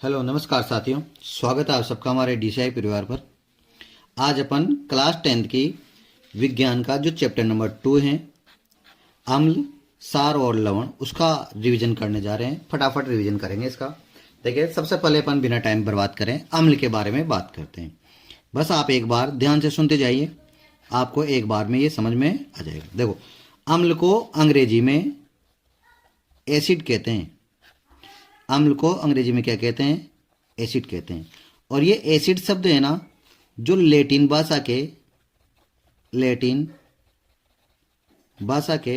Hello नमस्कार साथियों, स्वागत है आप सबका हमारे डीसीआई परिवार पर। आज अपन क्लास 10th की विज्ञान का जो चैप्टर नंबर 2 है अम्ल, सार और लवण, उसका रिवीजन करने जा रहे हैं। फटाफट रिवीजन करेंगे इसका। देखिए, सबसे पहले अपन बिना टाइम बर्बाद करें अम्ल के बारे में बात करते हैं। बस आप एक बार ध्यान से सुनते जाइए, आपको एक बार में ये समझ में आ जाएगा। देखो, अम्ल को अंग्रेजी में एसिड कहते हैं। अम्ल को अंग्रेजी में क्या कहते हैं? एसिड कहते हैं। और ये एसिड शब्द है ना, जो लैटिन भाषा के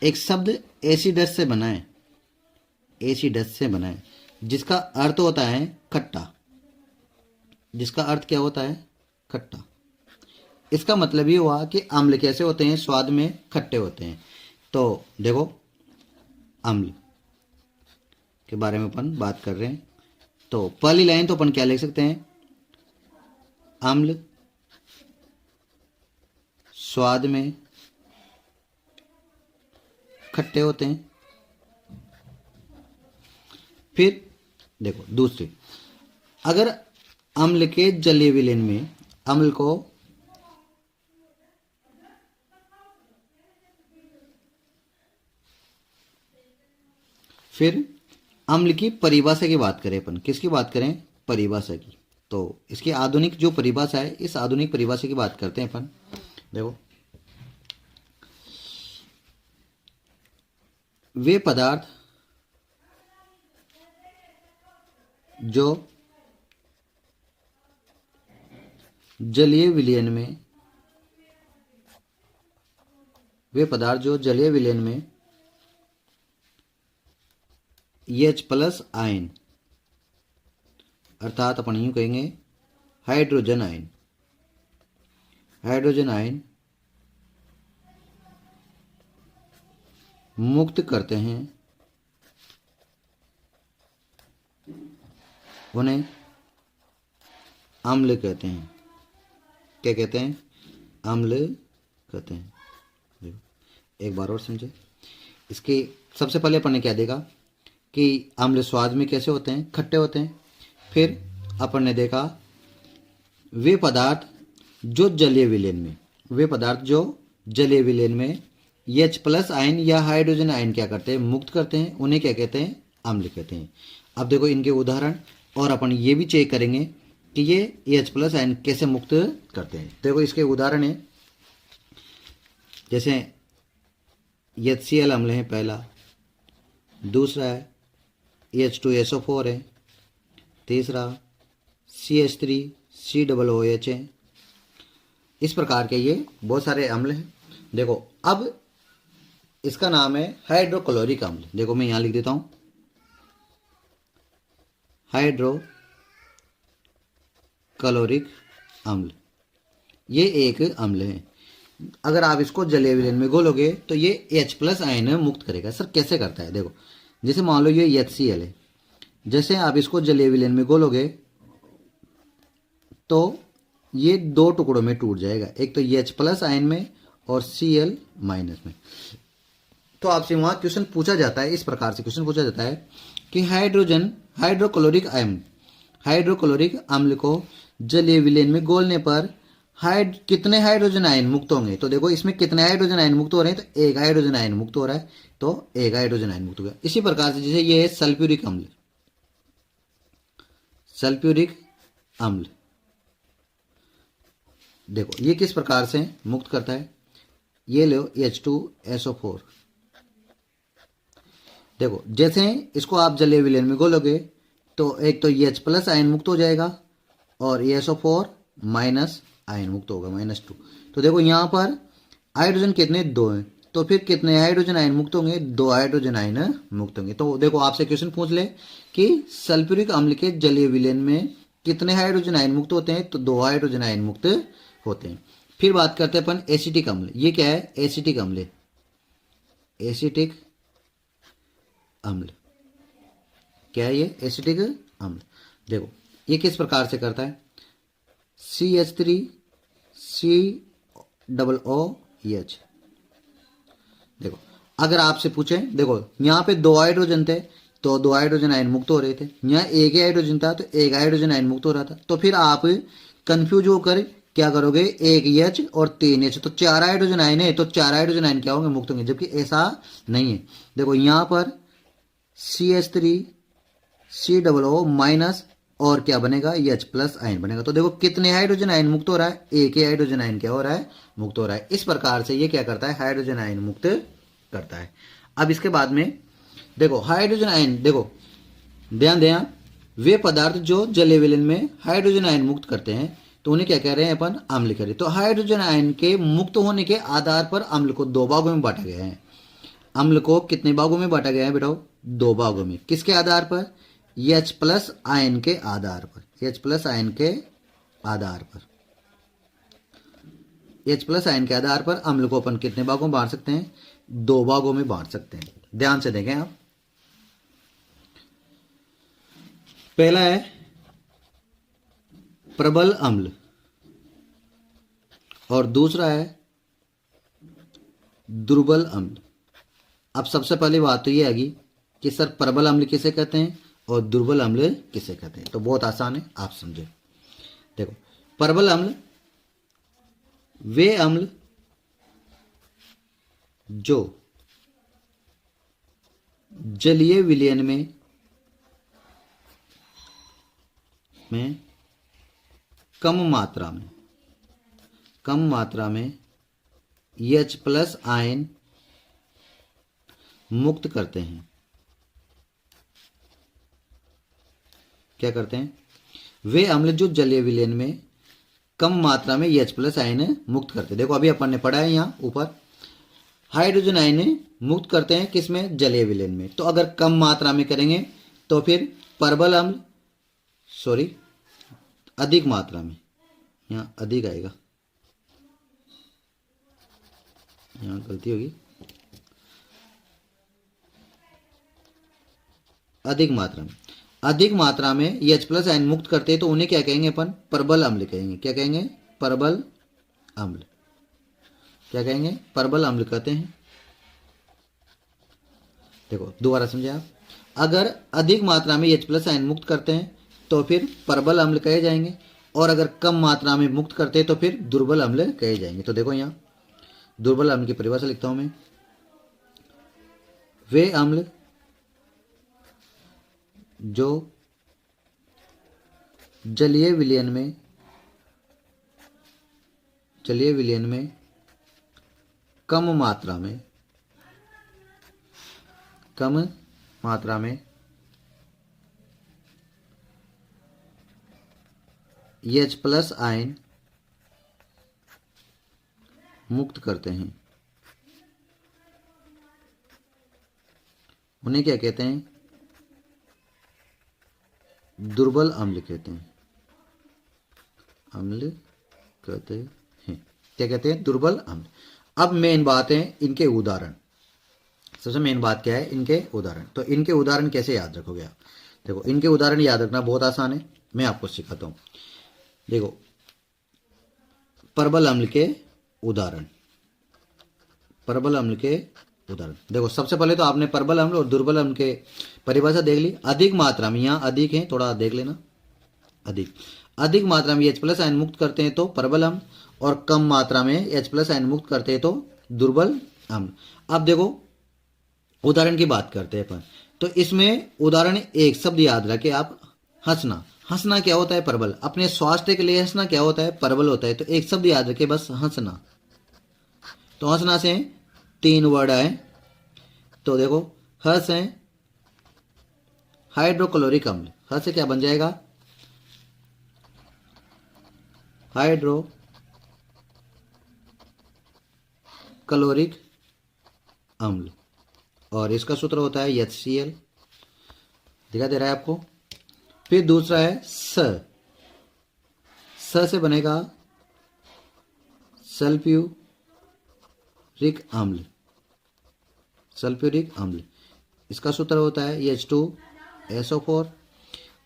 एक शब्द एसिडस से बना है। एसिडस से बना है, जिसका अर्थ होता है खट्टा। जिसका अर्थ क्या होता है? खट्टा। इसका मतलब ये हुआ कि अम्ल कैसे होते हैं? स्वाद में खट्टे होते हैं। तो देखो, अम्ल के बारे में अपन बात कर रहे हैं। तो पहली लाइन तो अपन क्या लिख सकते हैं? अम्ल स्वाद में खट्टे होते हैं। फिर देखो दूसरी, अगर अम्ल के जलीय विलयन में अम्ल को फिर अम्ल की परिभाषा की बात करें अपन, किसकी बात करें? परिभाषा की। तो इसकी आधुनिक जो परिभाषा है, इस आधुनिक परिभाषा की बात करते हैं अपन। देखो, वे पदार्थ जो जलीय विलयन में H+ आयन, अर्थात अपन यूं कहेंगे हाइड्रोजन आयन मुक्त करते हैं, उन्हें अम्ल कहते हैं। क्या कहते हैं? अम्ल कहते हैं। देखो, एक बार और समझे। इसके सबसे पहले अपन ने क्या देखा कि अम्ल स्वाद में कैसे होते हैं? खट्टे होते हैं। फिर अपन ने देखा वे पदार्थ जो जलीय विलयन में H+ आयन या हाइड्रोजन आयन क्या करते हैं? मुक्त करते हैं, उन्हें क्या कहते हैं? अम्ल कहते हैं। अब देखो इनके उदाहरण, और अपन ये भी चेक करेंगे कि ये H+ आयन कैसे मुक्त करते हैं। देखो इसके उदाहरण है, जैसे HCl अम्ल है पहला, दूसरा है H2SO4 है, तीसरा CH3COOH है। इस प्रकार के ये बहुत सारे अम्ल हैं। देखो, अब इसका नाम है हाइड्रोक्लोरिक अम्ल। देखो मैं यहां लिख देता हूं, हाइड्रोक्लोरिक अम्ल। ये एक अम्ल है। अगर आप इसको जलीय विलयन में घोलोगे तो ये H+ आयन मुक्त करेगा। सर कैसे करता है? देखो, जैसे मान लो ये HCl है, जैसे आप इसको जलीय विलयन में घोलोगे तो ये दो टुकड़ों में टूट जाएगा, एक तो H+ आयन में और Cl- में। तो आपसे वहां क्वेश्चन पूछा जाता है, इस प्रकार से क्वेश्चन पूछा जाता है कि हाइड्रोक्लोरिक अम्ल को जलीय विलयन में घोलने पर कितने हाइड्रोजन आयन मुक्त होंगे? तो देखो इसमें कितने हाइड्रोजन आयन मुक्त हो रहे हैं? तो एक हाइड्रोजन आयन मुक्त हो रहा है, तो एक हाइड्रोजन आयन मुक्त हो गया। इसी प्रकार से जैसे ये है सल्फ्यूरिक अम्ल, देखो ये किस प्रकार से मुक्त करता है? ये लो H2SO4। देखो जैसे इसको आप जलीय विलयन में घोलोगे तो एक तो H+ आयन मुक्त हो जाएगा और SO4- आयन मुक्त होगा, -2। तो देखो यहां पर हाइड्रोजन कितने? 2 हैं, तो फिर कितने हाइड्रोजन आयन मुक्त होंगे? 2 हाइड्रोजन आयन मुक्त होंगे। तो देखो आपसे क्वेश्चन पूछ ले कि सल्फ्यूरिक अम्ल के जलीय विलयन में कितने हाइड्रोजन आयन मुक्त होते हैं? तो 2 हाइड्रोजन आयन मुक्त होते हैं। फिर बात करते हैं अपन एसिटिक अम्ल। ये क्या है? एसिटिक अम्ल क्या है? ये एसिटिक अम्ल। देखो ये किस प्रकार से करता है? CH3COOH। देखो अगर आपसे पूछे, देखो यहां पे 2 हाइड्रोजन थे, तो 2 हाइड्रोजन आयन मुक्त हो रहे थे। यहाँ एक ही हाइड्रोजन था तो एक हाइड्रोजन आयन मुक्त हो रहा था। तो फिर आप कंफ्यूज होकर क्या करोगे, एक एच और 3 एच, तो 4 हाइड्रोजन आयन है तो 4 हाइड्रोजन आयन क्या होंगे, मुक्त होंगे, जबकि ऐसा नहीं है। देखो यहाँ पर CH3COO माइनस और क्या बनेगा, H प्लस आयन बनेगा। तो देखो कितने हाइड्रोजन आयन मुक्त हो रहा है, एक ही हाइड्रोजन आयन क्या हो रहा है, मुक्त हो रहा है। इस प्रकार से ये क्या करता है, हाइड्रोजन आयन मुक्त करता है। अब इसके बाद में देखो हाइड्रोजन आयन, देखो ध्यान दें, वे पदार्थ जो जलीय विलयन में हाइड्रोजन आयन मुक्त करते हैं तो उन्हें क्या कह रहे हैं अपन, अम्ल कह रहे हैं। तो हाइड्रोजन आयन के मुक्त होने के आधार पर अम्ल को 2 भागों में बांटा गया है। अम्ल को कितने भागों में बांटा गया है बेटा, 2 भागों में। किसके आधार पर, H प्लस आयन के आधार पर, H प्लस आयन के आधार पर, H प्लस आयन के आधार पर अम्ल को अपन कितने भागों में बांट सकते हैं, 2 भागों में बांट सकते हैं। ध्यान से देखें आप, पहला है प्रबल अम्ल और दूसरा है दुर्बल अम्ल। अब सबसे पहली बात तो ये आएगी कि सर प्रबल अम्ल किसे कहते हैं और दुर्बल अम्ल किसे कहते हैं। तो बहुत आसान है, आप समझे। देखो प्रबल अम्ल वे अम्ल जो जलीय विलयन में कम मात्रा में H प्लस आयन मुक्त करते हैं। क्या करते हैं, वे अम्ल जो जलीय विलयन में कम मात्रा में H प्लस आयन मुक्त करते हैं। देखो अभी अपन ने पढ़ा है यहाँ ऊपर, हाइड्रोजन आयन मुक्त करते हैं किसमें, जलीय विलयन में। तो अगर कम मात्रा में करेंगे तो फिर प्रबल अम्ल, सॉरी अधिक मात्रा में, यहाँ अधिक आएगा, यहाँ गलती होगी, अधिक मात्रा में H प्लस आयन मुक्त करते हैं तो उन्हें क्या कहेंगे अपन, प्रबल अम्ल कहेंगे। क्या कहेंगे, प्रबल अम्ल। क्या कहेंगे, प्रबल अम्ल कहते हैं। देखो दोबारा समझे आप, अगर अधिक मात्रा में H प्लस आयन मुक्त करते हैं तो फिर प्रबल अम्ल कहे जाएंगे, और अगर कम मात्रा में मुक्त करते हैं तो फिर दुर्बल अम्ल कहे जाएंगे। तो देखो यहाँ दुर्बल अम्ल की परिभाषा लिखता हूं मैं, वे अम्ल जो जलीय विलयन में कम मात्रा में H प्लस आयन मुक्त करते हैं, उन्हें क्या कहते हैं, दुर्बल अम्ल कहते हैं। अम्ल कहते हैं, क्या कहते हैं, दुर्बल अम्ल। अब मेन बात है इनके उदाहरण। सबसे मेन बात क्या है, इनके उदाहरण। तो इनके उदाहरण कैसे याद रखोगे आप, देखो इनके उदाहरण याद रखना बहुत आसान है, मैं आपको सिखाता हूं। देखो प्रबल अम्ल के उदाहरण, देखो सबसे पहले तो आपने प्रबल अम्ल और दुर्बल अम्ल के परिभाषा देख ली। अधिक मात्रा में, यहाँ अधिक है, थोड़ा देख लेना, अधिक मात्रा में H प्लस आयन मुक्त करते हैं तो प्रबल अम्ल, और कम मात्रा में H प्लस आयन मुक्त करते हैं तो दुर्बल अम्ल। अब देखो उदाहरण की बात करते हैं अपन, तो इसमें उदाहरण एक शब्द याद रखें आप, हंसना। हंसना क्या होता है, प्रबल। अपने स्वास्थ्य के लिए हंसना क्या होता है, प्रबल होता है। तो एक शब्द याद रखें बस, हंसना। तो हंसना से 3 वर्ड आए, तो देखो हर्ष है हाइड्रोक्लोरिक अम्ल। हर्ष से क्या बन जाएगा, हाइड्रोक्लोरिक अम्ल, और इसका सूत्र होता है HCl, दिखा दे रहा है आपको। फिर दूसरा है स से बनेगा सल्फ्यूरिक अम्ल, इसका सूत्र होता है H2SO4।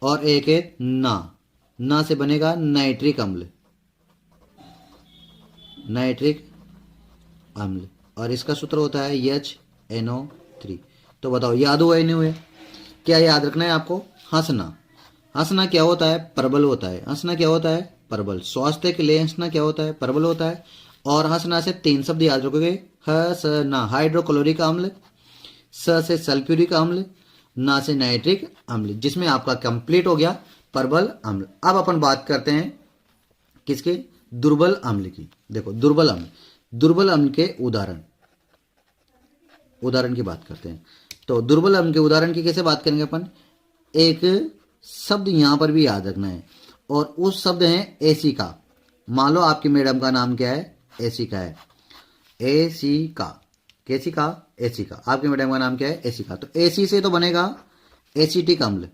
और एक है ना से बनेगा नाइट्रिक अम्ल, और इसका सूत्र होता है HNO3। तो बताओ याद हुआ नहीं हुए, क्या याद रखना है आपको? हंसना। हंसना क्या होता है? परबल होता है। हंसना क्या होता है? परबल। स्वास्थ्य के लिए हंसना क्या होता है? परबल होता है। और हंसना से 3 शब्द याद रखोगे। हंसना हाइड्रोक्लोरिक अम्ल, स से सल्फ्यूरिक अम्ल, ना से नाइट्रिक अम्ल, जिसमें आपका कंप्लीट हो गया परबल अम्ल। अब अपन बात करते हैं किसके? दुर्बल अम्ल की। देखो दुर्बल अम्ल, दुर्बल अम्ल के उदाहरण की बात करते हैं। तो दुर्बल अम्ल के उदाहरण की कैसे बात करेंगे अपन? एक शब्द यहां पर भी याद रखना है, और उस शब्द है एसिका। मान लो आपकी मैडम का नाम क्या है? एसिका है। एसिका, कैसिका? एसिका। आपकी मैडम का नाम क्या है? एसिका। तो एसी से तो बनेगा एसिटिक अम्ल।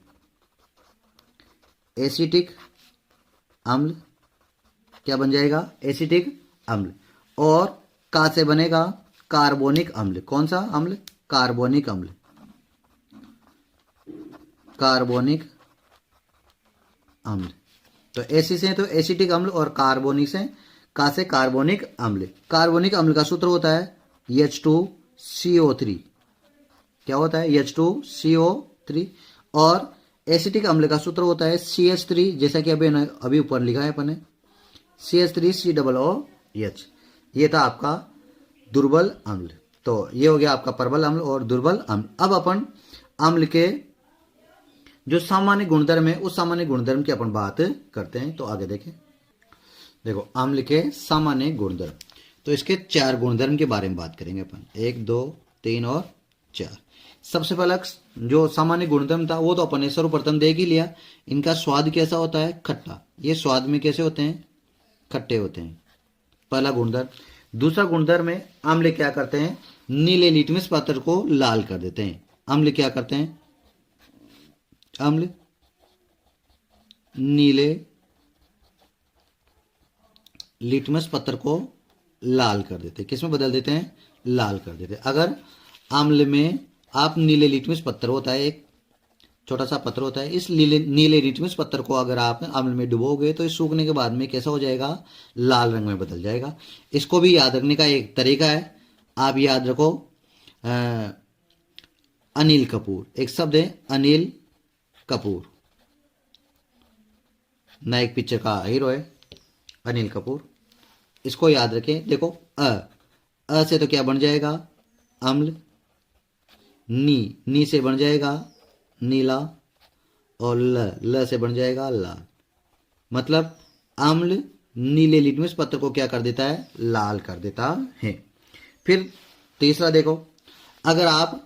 एसिटिक अम्ल क्या बन जाएगा? एसिटिक अम्ल। और का से बनेगा कार्बोनिक अम्ल। कौन सा अम्ल? कार्बोनिक अम्ल। कार्बोनिक अम्ल। तो एसी से तो एसिटिक अम्ल, और कार्बोनिक से का से कार्बोनिक अम्ल। कार्बोनिक अम्ल का सूत्र होता है H2CO3। क्या होता है? H2CO3। और एसिटिक अम्ल का सूत्र होता है CH3, जैसा कि अभी ऊपर लिखा है अपन ने, CH3COOH। ये था आपका दुर्बल अम्ल। तो ये हो गया आपका प्रबल अम्ल और दुर्बल अम्ल। अब अपन अम्ल के जो सामान्य गुणधर्म है उस सामान्य गुणधर्म की अपन बात करते हैं। तो आगे देखें। देखो अम्ल के सामान्य गुणधर्म, तो इसके 4 गुणधर्म के बारे में बात करेंगे अपन। 1, 2, 3 और 4। सबसे पहला जो सामान्य गुणधर्म था वो तो अपन ने सर्वप्रथम देख ही लिया। इनका स्वाद कैसा होता है? खट्टा। ये स्वाद में कैसे होते हैं? खट्टे होते हैं। पहला गुणधर्म। दूसरा गुणधर्म है अम्ल क्या करते हैं? नीले लिटमस पत्र को लाल कर देते हैं। अम्ल क्या करते हैं? अम्ल नीले लिटमस पत्र को लाल कर देते हैं। किसमें बदल देते हैं? लाल कर देते हैं। अगर अम्ल में आप नीले लिटमस पत्र होता है, एक छोटा सा पत्र होता है, इस नीले लिटमस पत्र को अगर आप अम्ल में डुबोगे तो इस सूखने के बाद में कैसा हो जाएगा? लाल रंग में बदल जाएगा। इसको भी याद रखने का एक तरीका है। आप याद रखो अनिल कपूर, एक शब्द है अनिल कपूर, नायक पिक्चर का हीरो है अनिल कपूर। इसको याद रखें। देखो अ से तो क्या बन जाएगा? अम्ल। नी से बन जाएगा नीला, और ल से बन जाएगा लाल। मतलब अम्ल नीले लिटमस पत्र को क्या कर देता है? लाल कर देता है। फिर तीसरा देखो, अगर आप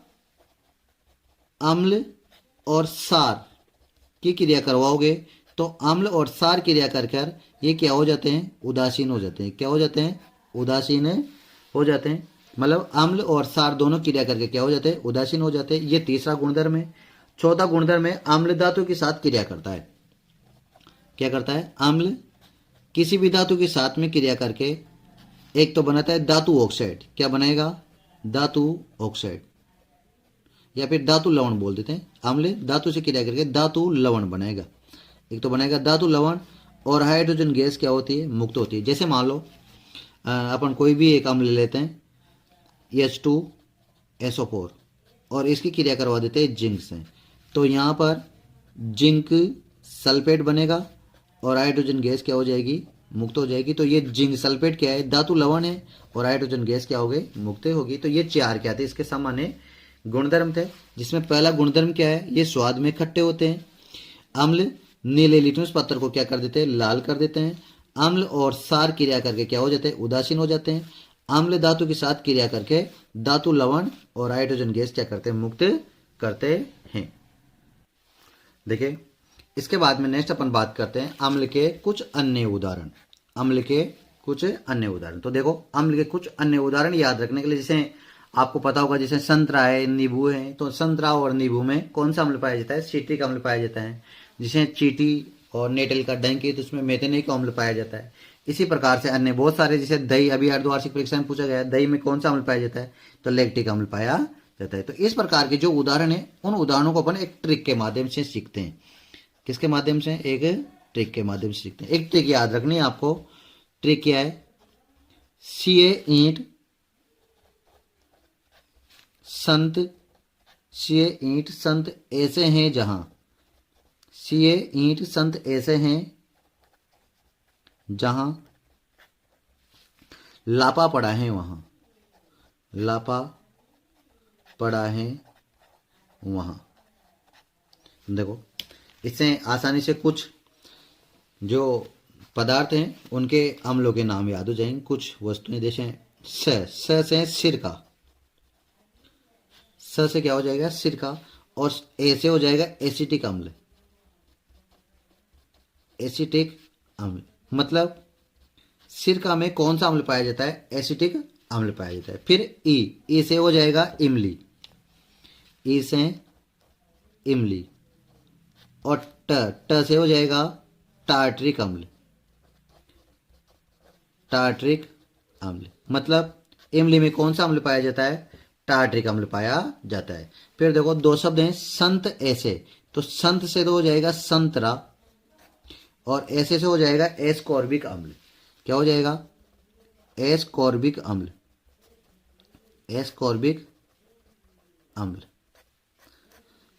अम्ल और सार की क्रिया करवाओगे तो अम्ल और सार क्रिया कर कर ये क्या हो जाते हैं? उदासीन हो जाते हैं। क्या हो जाते हैं? उदासीन हो जाते हैं। मतलब अम्ल और सार दोनों क्रिया करके क्या हो जाते हैं? उदासीन हो जाते हैं। ये तीसरा गुणधर्म है। चौथा गुणधर्म है अम्ल धातु के साथ क्रिया करता है। क्या करता है? अम्ल किसी भी धातु के साथ में क्रिया करके एक तो बनाता है धातु ऑक्साइड। क्या बनाएगा? धातु ऑक्साइड, या फिर धातु लवण बोल देते हैं। अम्ल धातु से क्रिया करके धातु लवण बनाएगा। एक तो बनाएगा धातु लवण, और हाइड्रोजन गैस क्या होती है? मुक्त होती है। जैसे मान लो अपन कोई भी एक अम्ल लेते हैं H2SO4 और इसकी क्रिया करवा देते हैं जिंक से, तो यहाँ पर जिंक सल्फेट बनेगा और हाइड्रोजन गैस क्या हो जाएगी? मुक्त हो जाएगी। तो ये जिंक सल्फेट क्या है? धातु लवण है, और हाइड्रोजन गैस क्या हो गई? मुक्त होगी। तो ये 4 क्या थे? इसके सामान्य गुणधर्म थे, जिसमें पहला गुणधर्म क्या है? ये स्वाद में खट्टे होते हैं। अम्ल नीले लिटमस पत्र को क्या कर देते हैं? लाल कर देते हैं। अम्ल और सार क्रिया करके क्या हो जाते हैं? उदासीन हो जाते हैं। अम्ल धातु के साथ क्रिया करके धातु लवण और हाइड्रोजन गैस क्या करते हैं? मुक्त करते हैं। देखिए इसके बाद में नेक्स्ट अपन बात करते हैं अम्ल के कुछ अन्य उदाहरण। अम्ल के कुछ अन्य उदाहरण। तो देखो अम्ल के कुछ अन्य उदाहरण याद रखने के लिए, जैसे आपको पता होगा जैसे संतरा है, नींबू है, तो संतरा और नींबू में कौन सा अम्ल पाया जाता है? सिट्रिक अम्ल पाया जाता है। जैसे चींटी और नेटल का डंक है तो उसमें मेथेनिक अम्ल पाया जाता है। इसी प्रकार से अन्य बहुत सारे, जैसे दही, अभी अर्धवार्षिक परीक्षा में पूछा गया दही में कौन सा अम्ल पाया जाता है? तो लैक्टिक अम्ल पाया जाता है। तो इस प्रकार के जो उदाहरण है उन उदाहरणों को अपन एक ट्रिक के माध्यम से सीखते हैं। किसके माध्यम से? एक ट्रिक के माध्यम से सीखते हैं। एक ट्रिक याद रखनी है आपको। ट्रिक क्या है? सीए ईंट, संत सिए ईंट संत ऐसे हैं जहां, सिए ईंट संत ऐसे हैं जहां लापा पड़ा है वहां, लापा पड़ा है वहां। देखो इससे आसानी से कुछ जो पदार्थ हैं उनके अम्लों के नाम याद हो जाएंगे। कुछ वस्तुएं जैसे स से सिर का, स से क्या हो जाएगा सिर का, और ए से हो जाएगा एसिटिक अम्ल, एसिटिक अम्ल मतलब सिरका में कौन सा अम्ल पाया जाता है, एसिटिक अम्ल पाया जाता है। फिर ई से हो जाएगा इमली, ई से इमली, और ट से हो जाएगा टार्ट्रिक अम्ल, टार्ट्रिक अम्ल मतलब इमली में कौन सा अम्ल पाया जाता है, टार्ट्रिक अम्ल पाया जाता है। फिर देखो दो शब्द हैं संत ऐसे, तो संत से तो हो जाएगा संतरा, और ऐसे से हो जाएगा एस्कॉर्बिक अम्ल। क्या हो जाएगा, एस्कॉर्बिक अम्ल, एस्कॉर्बिक अम्ल।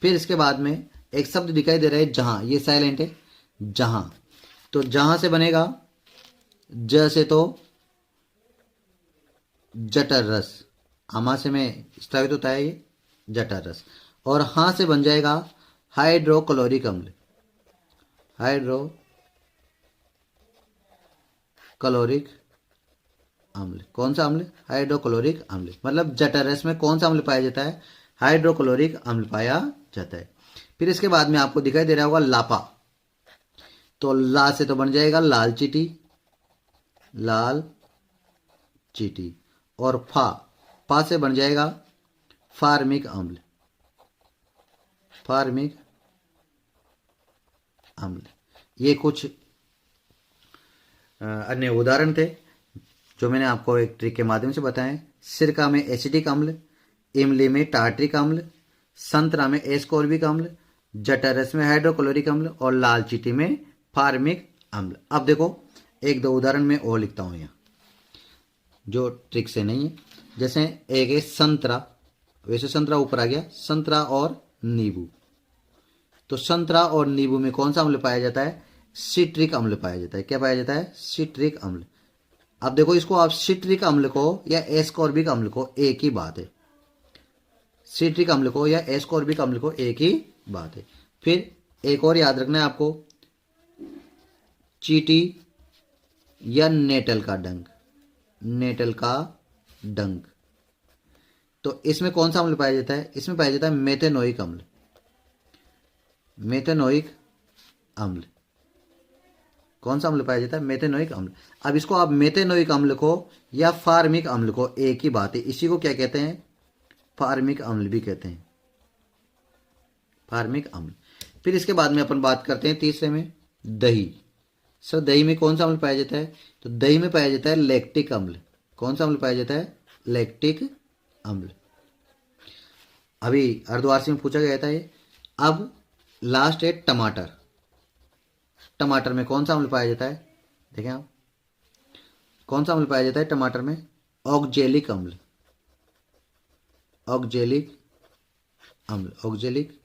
फिर इसके बाद में एक शब्द दिखाई दे रहा है जहां, ये साइलेंट है, जहां, तो जहां से बनेगा ज से तो जठर रस, आमाशय में स्रावित होता है ये जठर रस, और हां से बन जाएगा हाइड्रोक्लोरिक अम्ल, हाइड्रोक्लोरिक अम्ल। कौन सा अम्ल, हाइड्रोक्लोरिक अम्ल मतलब जठर रस में कौन सा अम्ल पाया जाता है, हाइड्रोक्लोरिक अम्ल पाया जाता है। फिर इसके बाद में आपको दिखाई दे रहा होगा लापा, तो ला से तो बन जाएगा लाल चीटी, लाल चीटी, और फा से बन जाएगा फार्मिक अम्ल, फार्मिक अम्ल। ये कुछ अन्य उदाहरण थे जो मैंने आपको एक ट्रिक के माध्यम से बताए। सिरका में एसिडिक अम्ल, इमली में टार्ट्रिक अम्ल, संतरा में एस्कॉर्बिक अम्ल, जठरस में हाइड्रोक्लोरिक अम्ल, और लाल चीटी में फार्मिक अम्ल। अब देखो एक दो उदाहरण में और लिखता हूं यहाँ जो ट्रिक से नहीं है। जैसे एक है संतरा, वैसे संतरा ऊपर आ गया, संतरा और नींबू, तो संतरा और नींबू में कौन सा अम्ल पाया जाता है, सिट्रिक अम्ल पाया जाता है। क्या पाया जाता है, सिट्रिक अम्ल। अब देखो इसको आप सिट्रिक अम्ल को या एस्कॉर्बिक अम्ल को एक ही बात है, सिट्रिक अम्ल को या एस्कॉर्बिक अम्ल को एक ही बात है। फिर एक और याद रखना है आपको, चीटी या नेटल का डंक, नेटल का डंक, तो इसमें कौन सा अम्ल पाया जाता है, इसमें पाया जाता है मेथेनोइक अम्ल, मेथेनोइक अम्ल। कौन सा अम्ल पाया जाता है, मेथेनोइक अम्ल। अब इसको आप मेथेनोइक अम्ल को या फार्मिक अम्ल को एक ही बात है, इसी को क्या कहते हैं, फार्मिक अम्ल भी कहते हैं, फार्मिक अम्ल। फिर इसके बाद में अपन बात करते हैं तीसरे में दही। सर दही में कौन सा अम्ल पाया जाता है, तो दही में पाया जाता है लैक्टिक अम्ल। कौन सा अम्ल पाया जाता है, लैक्टिक अम्ल। अभी अर्धवार्षिक में पूछा गया था ये। अब लास्ट है टमाटर, टमाटर में कौन सा अम्ल पाया जाता है, देखें आप कौन सा अम्ल पाया जाता है टमाटर में, ऑक्जेलिक अम्ल, ऑक्जेलिक अम्ल, ऑक्जेलिक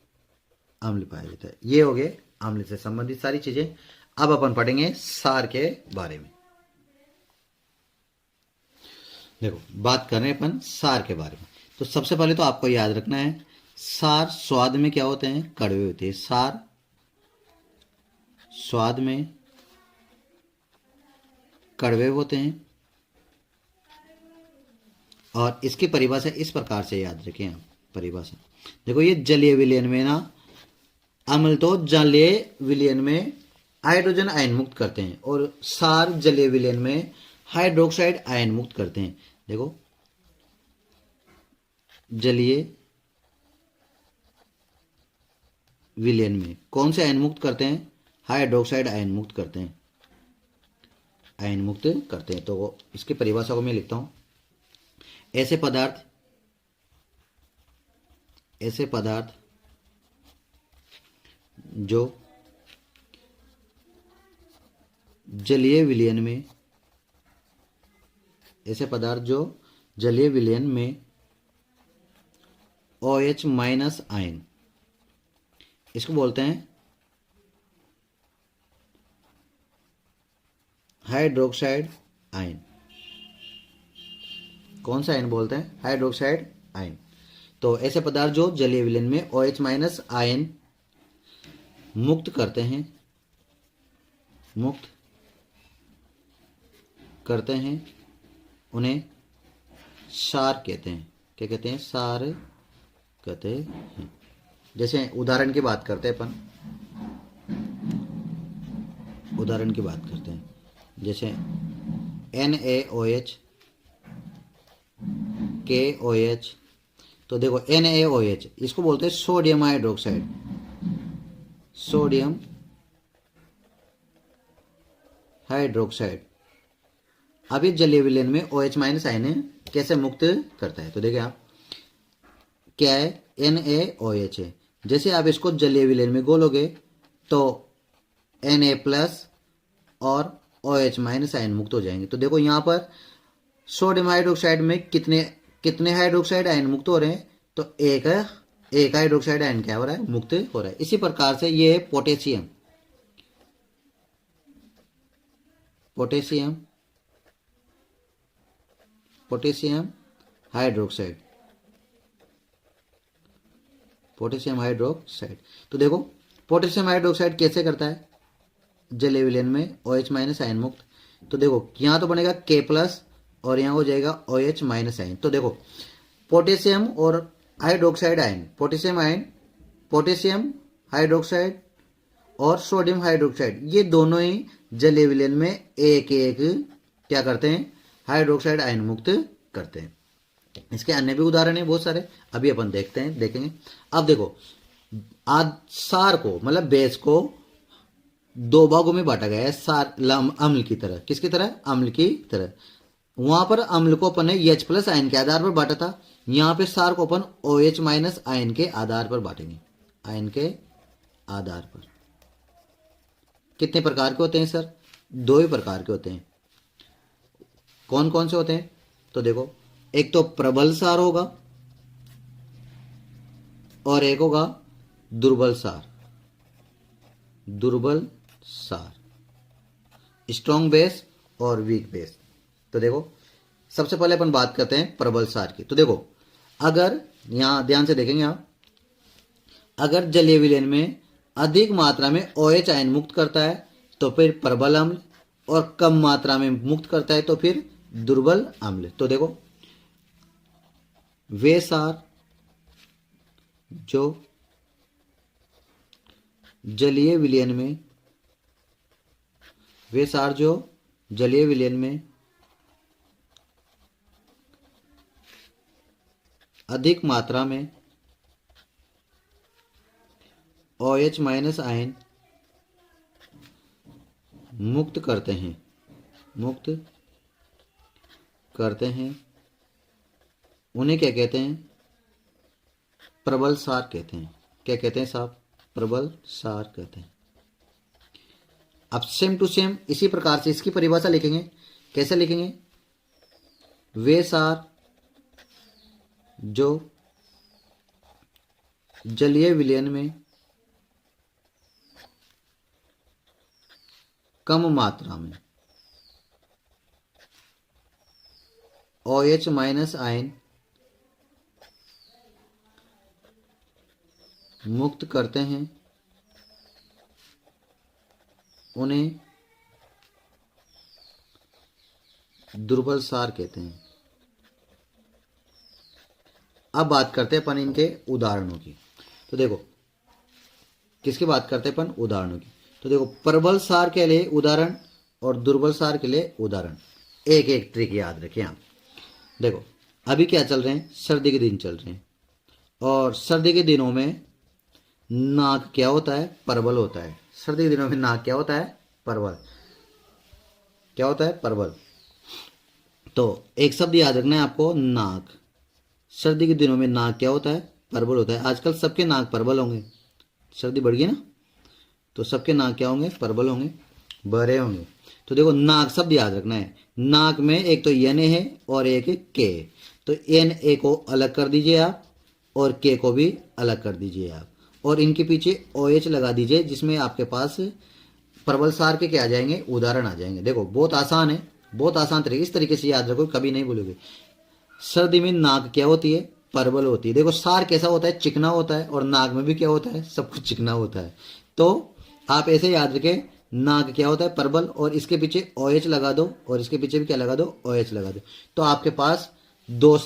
अम्ल पाया जाता है। ये हो गए अम्ल से संबंधित सारी चीजें। अब अपन पढ़ेंगे सार के बारे में। देखो बात कर रहे हैं अपन सार के बारे में, तो सबसे पहले तो आपको याद रखना है सार स्वाद में क्या होते हैं, कड़वे होते हैं। सार स्वाद में कड़वे होते हैं, और इसकी परिभाषा इस प्रकार से याद रखें आप। परिभाषा देखो, ये जलीय विलयन में ना अम्ल तो जलीय विलयन में हाइड्रोजन आयन मुक्त करते हैं, और सार जलीय विलयन में हाइड्रोक्साइड आयन मुक्त करते हैं। देखो जलीय विलयन में कौन से आयन मुक्त करते हैं, हाइड्रोक्साइड आयन मुक्त करते हैं, आयन मुक्त करते हैं। तो इसकी परिभाषा को मैं लिखता हूं, ऐसे पदार्थ, ऐसे पदार्थ जो जलीय विलयन में, ऐसे पदार्थ जो जलीय विलयन में OH माइनस आयन, इसको बोलते हैं हाइड्रोक्साइड आयन। कौन सा आयन बोलते हैं? Hydroxide ion. तो ऐसे पदार्थ जो जलीय विलयन में OH माइनस आयन मुक्त करते हैं, मुक्त करते हैं, उन्हें सार कहते हैं। क्या कहते हैं? सार कहते हैं। जैसे उदाहरण की बात करते हैं अपन, उदाहरण की बात करते हैं, जैसे NaOH, KOH। तो देखो NaOH इसको बोलते हैं सोडियम हाइड्रोक्साइड, सोडियम हाइड्रोक्साइड। अब इस जलीय विलयन में OH माइनस आयन कैसे मुक्त करता है? तो देखिए आप, क्या है? NaOH है। जैसे आप इसको जलीय विलयन में घोलोगे तो Na प्लस और OH माइनस आयन मुक्त हो जाएंगे। तो देखो यहाँ पर सोडियम हाइड्रोक्साइड में कितने कितने हाइड्रोक्साइड आयन मुक्त हो रहे हैं? तो एक हाइड्रोक्साइड आयन क्या हो रहा है? मुक्त हो रहा है। इसी प्रकार से ये है potassium, potassium, potassium hydroxide, potassium hydroxide. तो देखो पोटेशियम हाइड्रोक्साइड कैसे करता है जलीय विलयन में OH माइनस आयन मुक्त? तो देखो यहाँ तो बनेगा K प्लस और यहाँ हो जाएगा OH माइनस आयन। तो देखो पोटेशियम और hydroxide ion, potassium ion, potassium hydroxide और सोडियम हाइड्रोक्साइड, ये दोनों ही जलीय विलयन में एक एक क्या करते हैं? हाइड्रोक्साइड आयन मुक्त करते हैं। इसके अन्य भी उदाहरण हैं बहुत सारे, अभी अपन देखते हैं, देखेंगे। अब देखो आज सार को, मतलब बेस को दो भागों में बांटा गया है, सार अम्ल की तरह। किसकी तरह? अम्ल की तरह। वहां पर अम्ल को अपन ने H प्लस आयन के आधार पर बांटा था, यहाँ पे सार को अपन OH माइनस आयन के आधार पर बांटेंगे, आयन के आधार पर। कितने प्रकार के होते हैं सर? दो ही प्रकार के होते हैं। कौन कौन से होते हैं? तो देखो एक तो प्रबल सार होगा और एक होगा दुर्बल सार, दुर्बल सार, स्ट्रॉन्ग बेस और वीक बेस। तो देखो सबसे पहले अपन बात करते हैं प्रबल सार की। तो देखो अगर यहां ध्यान से देखेंगे आप, अगर जलीय विलयन में अधिक मात्रा में OH आयन मुक्त करता है तो फिर प्रबल अम्ल, और कम मात्रा में मुक्त करता है तो फिर दुर्बल अम्ल। तो देखो वे सार जो जलीय विलयन में, वे सार जो जलीय विलयन में अधिक मात्रा में OH माइनस आयन मुक्त करते हैं, मुक्त करते हैं, उन्हें क्या कहते हैं? प्रबल सार कहते हैं। क्या कहते हैं साहब? प्रबल सार कहते हैं। अब सेम टू सेम इसी प्रकार से इसकी परिभाषा लिखेंगे। कैसे लिखेंगे? वे सार जो जलीय विलयन में कम मात्रा में OH माइनस आयन मुक्त करते हैं, उन्हें दुर्बल सार कहते हैं। अब बात करते हैं अपन इनके उदाहरणों की। तो देखो किसकी बात करते हैं अपन? उदाहरणों की। तो देखो प्रबल सार के लिए उदाहरण और दुर्बल सार के लिए उदाहरण। एक एक ट्रिक याद रखें आप। देखो अभी क्या चल रहे हैं? सर्दी के दिन चल रहे हैं, और सर्दी के दिनों में नाक क्या होता है? प्रबल होता है। सर्दी के दिनों में नाक क्या होता है? प्रबल। क्या होता है? प्रबल। तो एक शब्द याद रखना है आपको, नाक। सर्दी के दिनों में नाक क्या होता है? प्रबल होता है। आजकल सबके नाक प्रबल होंगे, सर्दी बढ़ गई ना, तो सबके नाक क्या होंगे? प्रबल होंगे, बड़े होंगे। तो देखो नाक शब्द याद रखना है। नाक में एक तो एन है और एक के। तो एन ए को अलग कर दीजिए आप, और के को भी अलग कर दीजिए आप, और इनके पीछे OH लगा दीजिए, जिसमें आपके पास प्रबल सार के क्या आ जाएंगे, उदाहरण आ जाएंगे। देखो बहुत आसान है, बहुत आसान तरीके, इस तरीके से याद रखो, कभी नहीं भूलोगे। सर्दी में नाक क्या होती है, परबल होती है। देखो सार कैसा होता है, चिकना होता है, और नाक में भी क्या होता है, सब कुछ चिकना होता है। तो आप ऐसे याद रखें, नाक क्या होता है, परबल, और इसके पीछे OH लगा दो, और इसके पीछे भी क्या लगा दो, OH लगा दो। तो आपके पास दो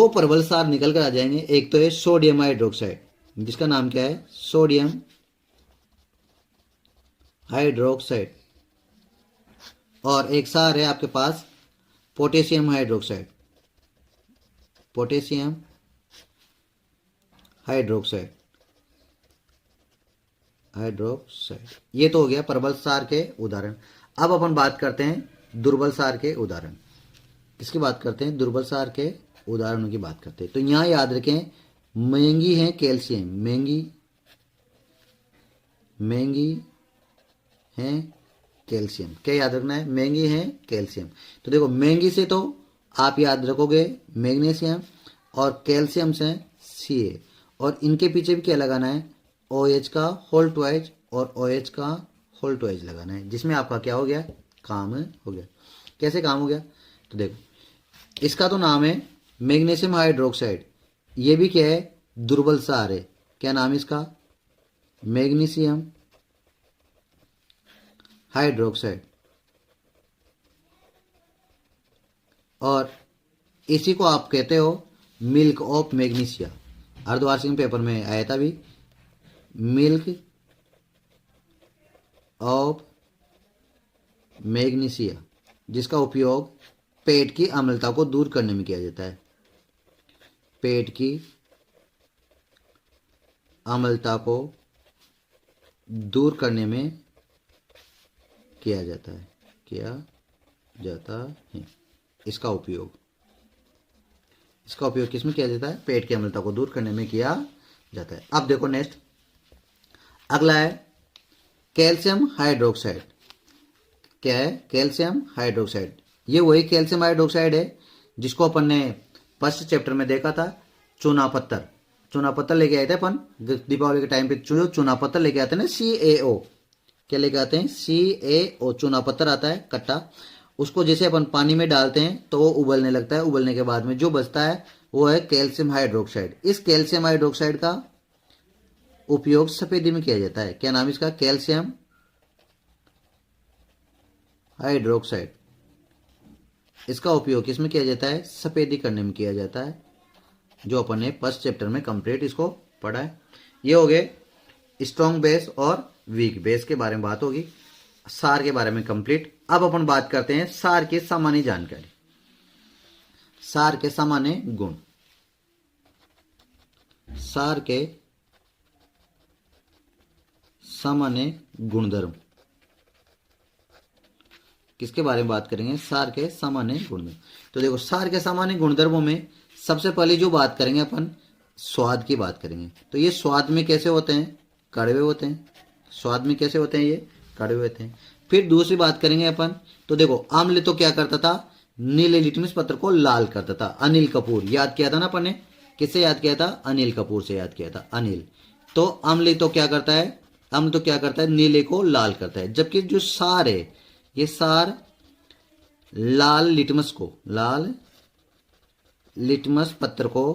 प्रबल सार निकल कर आ जाएंगे। एक तो है सोडियम हाइड्रोक्साइड, जिसका नाम क्या है, सोडियम हाइड्रोक्साइड, और एक सार है आपके पास पोटेशियम हाइड्रोक्साइड, पोटेशियम हाइड्रोक्साइड, ये तो हो गया प्रबल सार के उदाहरण। अब अपन बात करते हैं दुर्बल सार के उदाहरण। किसकी बात करते हैं, दुर्बल सार के उदाहरणों की बात करते हैं। तो यहां याद रखें, महंगी है कैल्शियम, महंगी है कैल्शियम, क्या याद रखना है, महंगी है कैल्शियम। तो देखो महंगी से तो आप याद रखोगे मैग्नीशियम, और कैल्शियम से Ca, और इनके पीछे भी क्या लगाना है, OH का होल ट्वाइज और OH का होल ट्वाइज लगाना है, जिसमें आपका क्या हो गया, काम हो गया। कैसे काम हो गया, तो देखो इसका तो नाम है मैग्नीशियम हाइड्रोक्साइड, ये भी क्या है, दुर्बल सार है। क्या नाम है इसका, मैग्नीशियम हाइड्रोक्साइड, और इसी को आप कहते हो मिल्क ऑफ मैग्नीशिया। अर्धवार्षिक पेपर में आया था भी, मिल्क ऑफ मैग्नीशिया, जिसका उपयोग पेट की अम्लता को दूर करने में किया जाता है, पेट की अम्लता को दूर करने में किया जाता है। इसका उपयोग किसमें किया जाता है, पेट की अम्लता को दूर करने में किया जाता है। अब देखो नेक्स्ट, अगला है कैल्शियम हाइड्रोक्साइड। क्या है, कैल्शियम हाइड्रोक्साइड। ये वही कैल्शियम हाइड्रोक्साइड है जिसको अपन ने फर्स्ट चैप्टर में देखा था, चूना पत्थर लेके आए थे अपन दीपावली के टाइम पे, चूना पत्थर लेके आते हैं ना, CaO, क्या लेके आते हैं, CaO, चूना पत्थर आता है कट्टा, उसको जैसे अपन पानी में डालते हैं तो वो उबलने लगता है, उबलने के बाद में जो बचता है वो है कैल्शियम हाइड्रोक्साइड। इस कैल्शियम हाइड्रोक्साइड का उपयोग सफेदी में किया जाता है। क्या नाम इसका, कैल्शियम हाइड्रोक्साइड। इसका उपयोग किसमें किया जाता है, सफेदी करने में किया जाता है, जो अपन ने फर्स्ट चैप्टर में कंप्लीट इसको पढ़ा है। ये हो गए स्ट्रॉन्ग बेस और वीक बेस के बारे में बात होगी, सार के बारे में कंप्लीट। अब अपन बात करते हैं सार की सामान्य जानकारी, सार के सामान्य गुण, सार के सामान्य गुणधर्म। किसके बारे में बात करेंगे, सार के सामान्य गुणधर्म। तो देखो सार के सामान्य गुणधर्मों में सबसे पहले जो बात करेंगे अपन, स्वाद की बात करेंगे। तो ये स्वाद में कैसे होते हैं, कड़वे होते हैं। स्वाद में कैसे होते हैं, ये कड़वे होते हैं। फिर दूसरी बात करेंगे अपन, तो देखो अम्ल तो क्या करता था, नीले लिटमस पत्र को लाल करता था। अनिल कपूर याद किया था ना अपन ने, किससे याद किया था, अनिल कपूर से याद किया था, अनिल। तो अम्ल तो क्या करता है, अम्ल तो क्या करता है, नीले को लाल करता है। जबकि जो सार है, ये सार लाल लिटमस पत्र को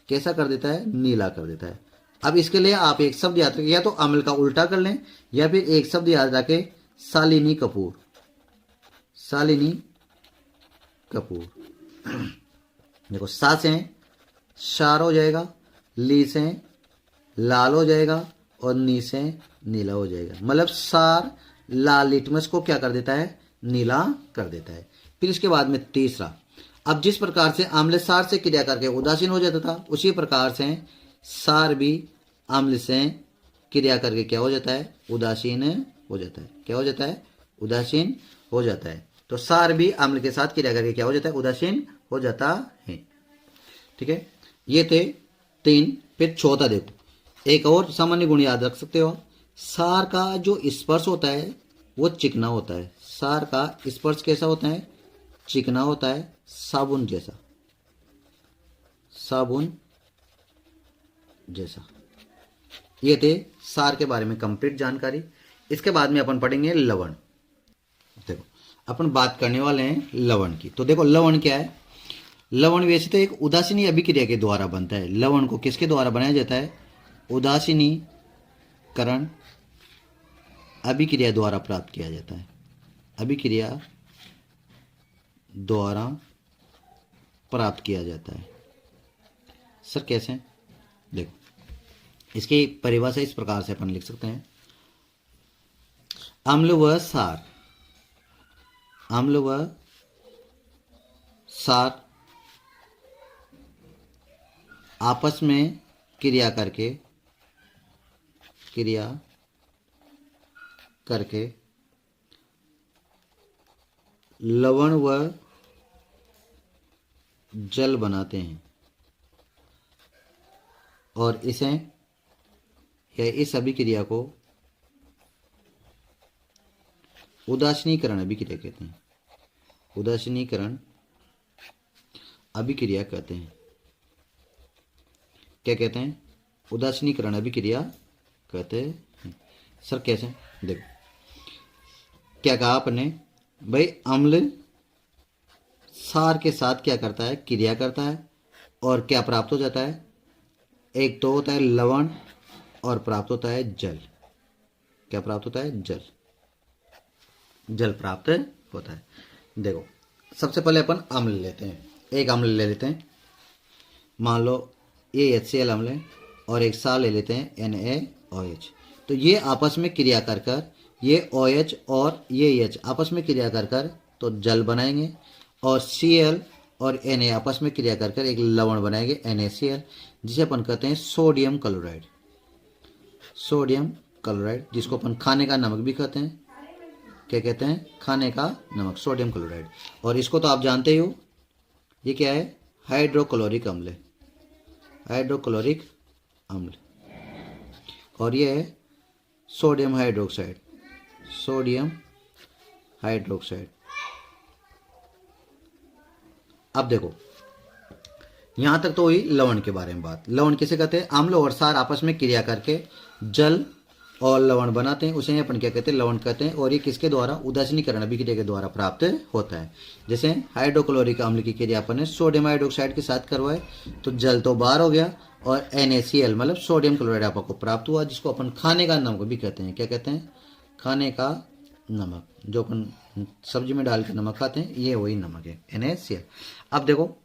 कैसा कर देता है, नीला कर देता है। अब इसके लिए आप एक शब्द याद रखें, या तो अम्ल का उल्टा कर लें, या फिर एक शब्द याद रखें, शालिनी कपूर। देखो सा से शार हो जाएगा, ली से लाल हो जाएगा, और नी से नीला हो जाएगा। मतलब सार लाल लिटमस को क्या कर देता है, नीला कर देता है। फिर इसके बाद में तीसरा, अब जिस प्रकार से अम्ल सार से क्रिया करके उदासीन हो जाता था, उसी प्रकार से सार भी अम्ल से क्रिया करके क्या हो जाता है, उदासीन हो जाता है। क्या हो जाता है, उदासीन हो जाता है। तो सार भी अम्ल के साथ क्रिया करके क्या हो जाता है, उदासीन हो जाता है। ठीक है, ये थे 3। फिर चौथा देखो, एक और सामान्य गुण याद रख सकते हो, सार का जो स्पर्श होता है वो चिकना होता है। सार का स्पर्श कैसा होता है, चिकना होता है, साबुन जैसा। साबुन जैसा। ये थे सार के बारे में कंप्लीट जानकारी। इसके बाद में अपन पढ़ेंगे लवण। देखो अपन बात करने वाले हैं लवण की। तो देखो लवण क्या है। लवण वैसे तो एक उदासीनी अभिक्रिया के द्वारा बनता है। लवण को किसके द्वारा बनाया जाता है? उदासीनीकरण अभिक्रिया द्वारा प्राप्त किया जाता है। अभिक्रिया द्वारा प्राप्त किया जाता है। सर कैसे? देखो इसकी परिभाषा इस प्रकार से अपन लिख सकते हैं। अम्ल व सार, अम्ल व सार आपस में क्रिया करके लवण व जल बनाते हैं और इसे या इस अभिक्रिया को उदासीनीकरण अभिक्रिया कहते हैं। उदासीनीकरण अभिक्रिया कहते हैं। क्या कहते हैं? उदासीनीकरण अभिक्रिया कहते हैं। सर कैसे? देखो क्या कहा आपने भाई, अम्ल सार के साथ क्या करता है? क्रिया करता है और क्या प्राप्त हो जाता है? एक तो होता है लवण और प्राप्त होता है जल। क्या प्राप्त होता है? जल। जल प्राप्त होता है। देखो सबसे पहले अपन अम्ल लेते हैं। एक अम्ल ले लेते हैं, मान लो ये HCl अम्ल है और एक सार ले लेते हैं NaOH। तो ये आपस में क्रिया कर कर ये OH और ये H आपस में क्रिया कर कर तो जल बनाएंगे और Cl और Na आपस में क्रिया कर कर एक लवण बनाएंगे NaCl, जिसे अपन कहते हैं सोडियम क्लोराइड। सोडियम क्लोराइड जिसको अपन खाने का नमक भी कहते हैं। क्या कहते हैं? खाने का नमक, सोडियम क्लोराइड। और इसको तो आप जानते ही हो, ये क्या है? हाइड्रोक्लोरिक अम्ल है। हाइड्रोक्लोरिक अम्ल। और ये है सोडियम हाइड्रोक्साइड। Sodium hydroxide. अब देखो यहां तक तो हुई लवण के बारे में बात। लवण किसे कहते हैं? अम्ल और सार आपस में क्रिया करके जल और लवण बनाते हैं, उसे अपन क्या कहते हैं? लवण कहते हैं। और ये किसके द्वारा? उदासीनीकरण अभिक्रिया के द्वारा प्राप्त होता है। जैसे हाइड्रोक्लोरिक अम्ल की क्रिया अपन ने सोडियम हाइड्रोक्साइड के साथ करवाए तो जल तो बाहर हो गया और NaCl मतलब सोडियम क्लोराइड आपको प्राप्त हुआ, जिसको अपन खाने का नमक भी कहते हैं। क्या कहते हैं? खाने का नमक। जो अपन सब्जी में डाल के नमक खाते हैं, ये वही नमक है, NaCl। अब देखो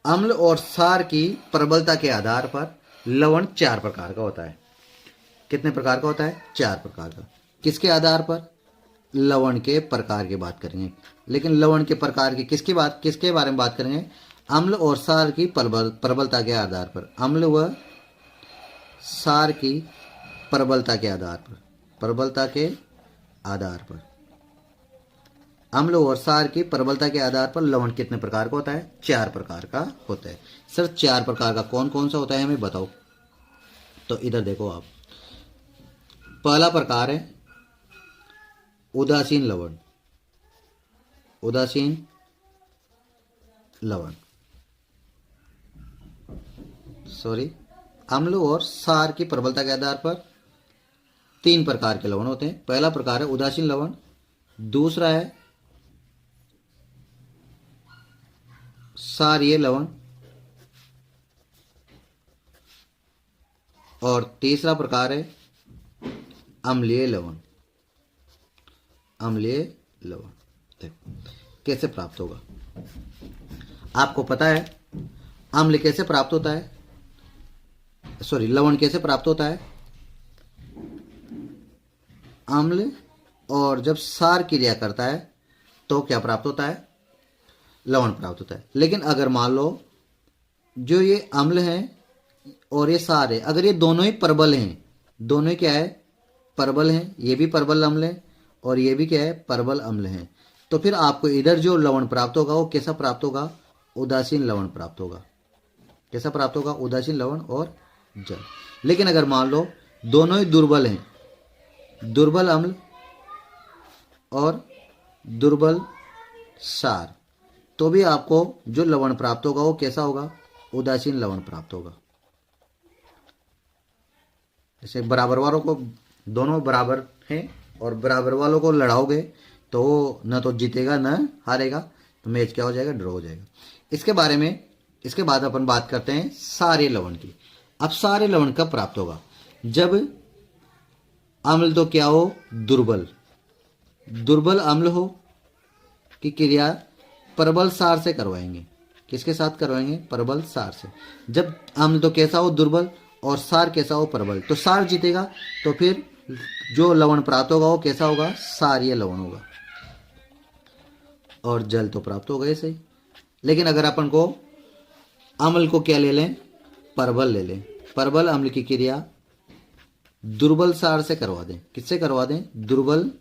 अम्ल और सार की प्रबलता के आधार पर लवण 4 प्रकार का होता है। कितने प्रकार का होता है? 4 प्रकार का। किसके आधार पर? लवण के प्रकार की बात करेंगे। लेकिन लवण के प्रकार की किसके बारे में बात करेंगे? अम्ल और सार की प्रबलता के आधार पर। अम्ल व सार की प्रबलता के आधार पर। प्रबलता के आधार पर अम्ल और सार की प्रबलता के आधार पर लवण कितने प्रकार का होता है? 4 प्रकार का होता है। सर 4 प्रकार का कौन कौन सा होता है हमें बताओ। तो इधर देखो आप, पहला प्रकार है उदासीन लवण। उदासीन लवण अम्ल और सार की प्रबलता के आधार पर 3 प्रकार के लवण होते हैं। पहला प्रकार है उदासीन लवण, दूसरा है सारीय लवण और तीसरा प्रकार है अम्लीय लवण। अम्लीय लवण देखो कैसे प्राप्त होगा। आपको पता है अम्ल कैसे प्राप्त होता है? लवण कैसे प्राप्त होता है? अम्ल और जब सार क्रिया करता है तो क्या प्राप्त होता है? लवण प्राप्त होता है। लेकिन अगर मान लो जो ये अम्ल है और ये सार है, अगर ये दोनों ही प्रबल हैं, दोनों ही क्या है? प्रबल हैं। ये भी प्रबल अम्ल है और ये भी क्या है? प्रबल अम्ल है। तो फिर आपको इधर जो लवण प्राप्त होगा वो कैसा प्राप्त होगा? उदासीन लवण प्राप्त होगा। कैसा प्राप्त होगा? उदासीन लवण और जल। लेकिन अगर मान लो दोनों ही दुर्बल हैं, दुर्बल अम्ल और दुर्बल सार, तो भी आपको जो लवण प्राप्त होगा वो कैसा होगा, उदासीन लवण प्राप्त होगा। जैसे बराबर वालों को, दोनों बराबर हैं और बराबर वालों को लड़ाओगे तो वो न तो जीतेगा न हारेगा, तो मैच क्या हो जाएगा, ड्रॉ हो जाएगा। इसके बारे में, इसके बाद अपन बात करते हैं सारे लवण की। अब सारे लवण कब प्राप्त होगा, जब अम्ल तो क्या हो, दुर्बल, दुर्बल अम्ल हो की क्रिया प्रबल सार से करवाएंगे। किसके साथ करवाएंगे, प्रबल सार से। जब अम्ल तो कैसा हो, दुर्बल, और सार कैसा हो, प्रबल, तो सार जीतेगा, तो फिर जो लवण प्राप्त होगा वो कैसा होगा, सारीय लवण होगा, और जल तो प्राप्त होगा ऐसे ही। लेकिन अगर अपन को अम्ल को क्या ले लें, परबल ले लें, परबल अम्ल की क्रिया दुर्बल सार से करवा दें। किससे करवा दें, दुर्बल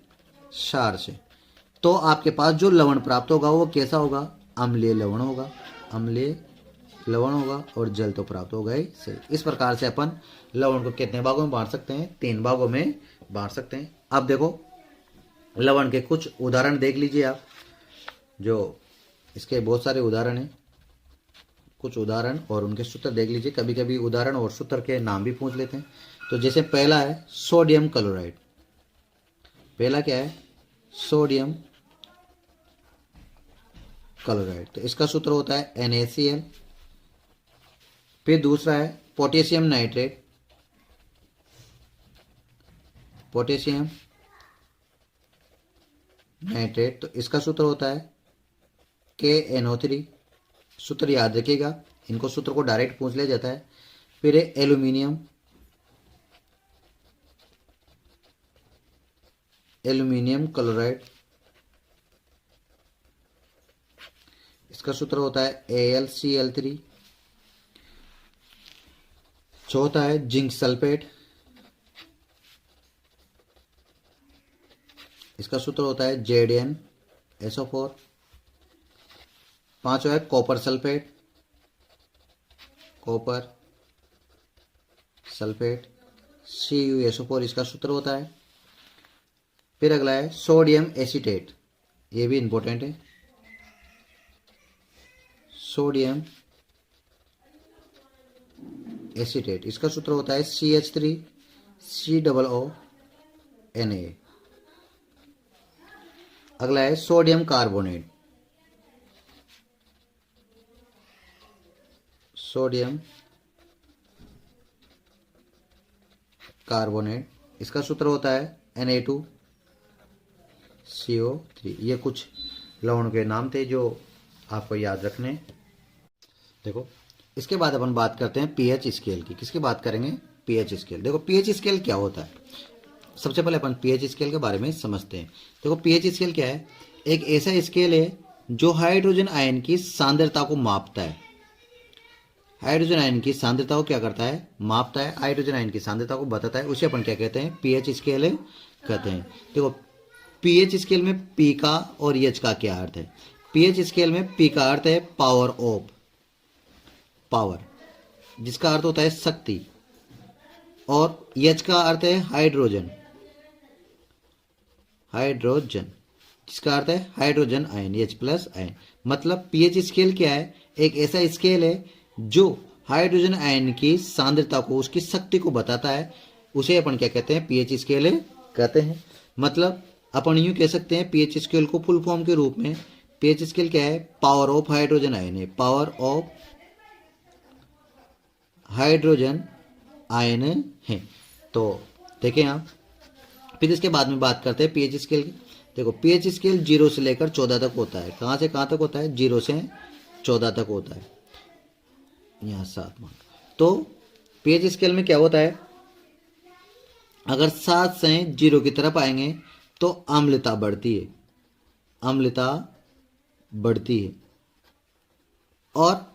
सार से, तो आपके पास जो लवण प्राप्त होगा वो कैसा होगा, अम्लीय लवण होगा, अम्लीय लवण होगा, और जल तो प्राप्त होगा ही सही। इस प्रकार से अपन लवण को कितने भागों में बांट सकते हैं, 3 भागों में बांट सकते हैं। अब देखो लवण के कुछ उदाहरण देख लीजिए आप, जो इसके बहुत सारे उदाहरण हैं, कुछ उदाहरण और उनके सूत्र देख लीजिए। कभी कभी उदाहरण और सूत्र के नाम भी पूछ लेते हैं। तो जैसे पहला है सोडियम क्लोराइड, पहला क्या है, सोडियम क्लोराइड, तो इसका सूत्र होता है NaCl। फिर दूसरा है पोटेशियम नाइट्रेट, पोटेशियम नाइट्रेट, तो इसका सूत्र होता है KNO3। सूत्र याद रखिएगा, इनको सूत्र को डायरेक्ट पूछ लिया जाता है। फिर है एल्यूमिनियम, एल्यूमिनियम क्लोराइड, इसका सूत्र होता है AlCl3। चौथा है जिंक सल्फेट, इसका सूत्र होता है ZnSO4। पांचवा है copper sulphate, copper sulphate CuSO4, इसका सूत्र होता है। फिर अगला है सोडियम एसीटेट, ये भी इंपॉर्टेंट है, सोडियम एसीटेट, इसका सूत्र होता है CH3COO Na। अगला है सोडियम कार्बोनेट, सोडियम कार्बोनेट, इसका सूत्र होता है Na2CO3। ये कुछ लवण के नाम थे जो आपको याद रखने। देखो इसके बाद अपन बात करते हैं पीएच स्केल की। किसकी बात करेंगे, पीएच स्केल। देखो पीएच स्केल क्या होता है, सबसे पहले अपन पीएच स्केल के बारे में समझते हैं। देखो पीएच स्केल क्या है, एक ऐसा स्केल है जो हाइड्रोजन आयन की सांद्रता को मापता है। हाइड्रोजन आयन की सांद्रता को क्या करता है, मापता है, हाइड्रोजन आयन की सांद्रता को बताता है, उसे अपन क्या कहते हैं, पीएच स्केल कहते हैं। देखो पीएच स्केल में पी का और एच का क्या अर्थ है। पीएच स्केल में पी का अर्थ है पावर ऑफ, पावर, जिसका अर्थ होता है शक्ति, और एच का अर्थ है हाइड्रोजन, हाइड्रोजन, जिसका अर्थ है हाइड्रोजन आयन, H+ आयन। मतलब पीएच स्केल क्या है, एक ऐसा स्केल है जो हाइड्रोजन आयन की सांद्रता को, उसकी शक्ति को बताता है, उसे अपन क्या कहते हैं, पीएच स्केल कहते हैं। मतलब अपन यूं कह सकते हैं पीएच स्केल को फुल फॉर्म के रूप में, पीएच स्केल क्या है, पावर ऑफ हाइड्रोजन आयन है, पावर ऑफ हाइड्रोजन आयन है। तो देखें आप, फिर इसके बाद में बात करते हैं पीएच स्केल की। देखो पीएच स्केल 0 से लेकर 14 तक होता है। कहाँ से कहाँ तक होता है, 0 से 14 तक होता है, यहाँ 7 मार्क। तो पीएच स्केल में क्या होता है, अगर 7 से 0 की तरफ आएंगे तो अम्लता बढ़ती है, अम्लता बढ़ती है, और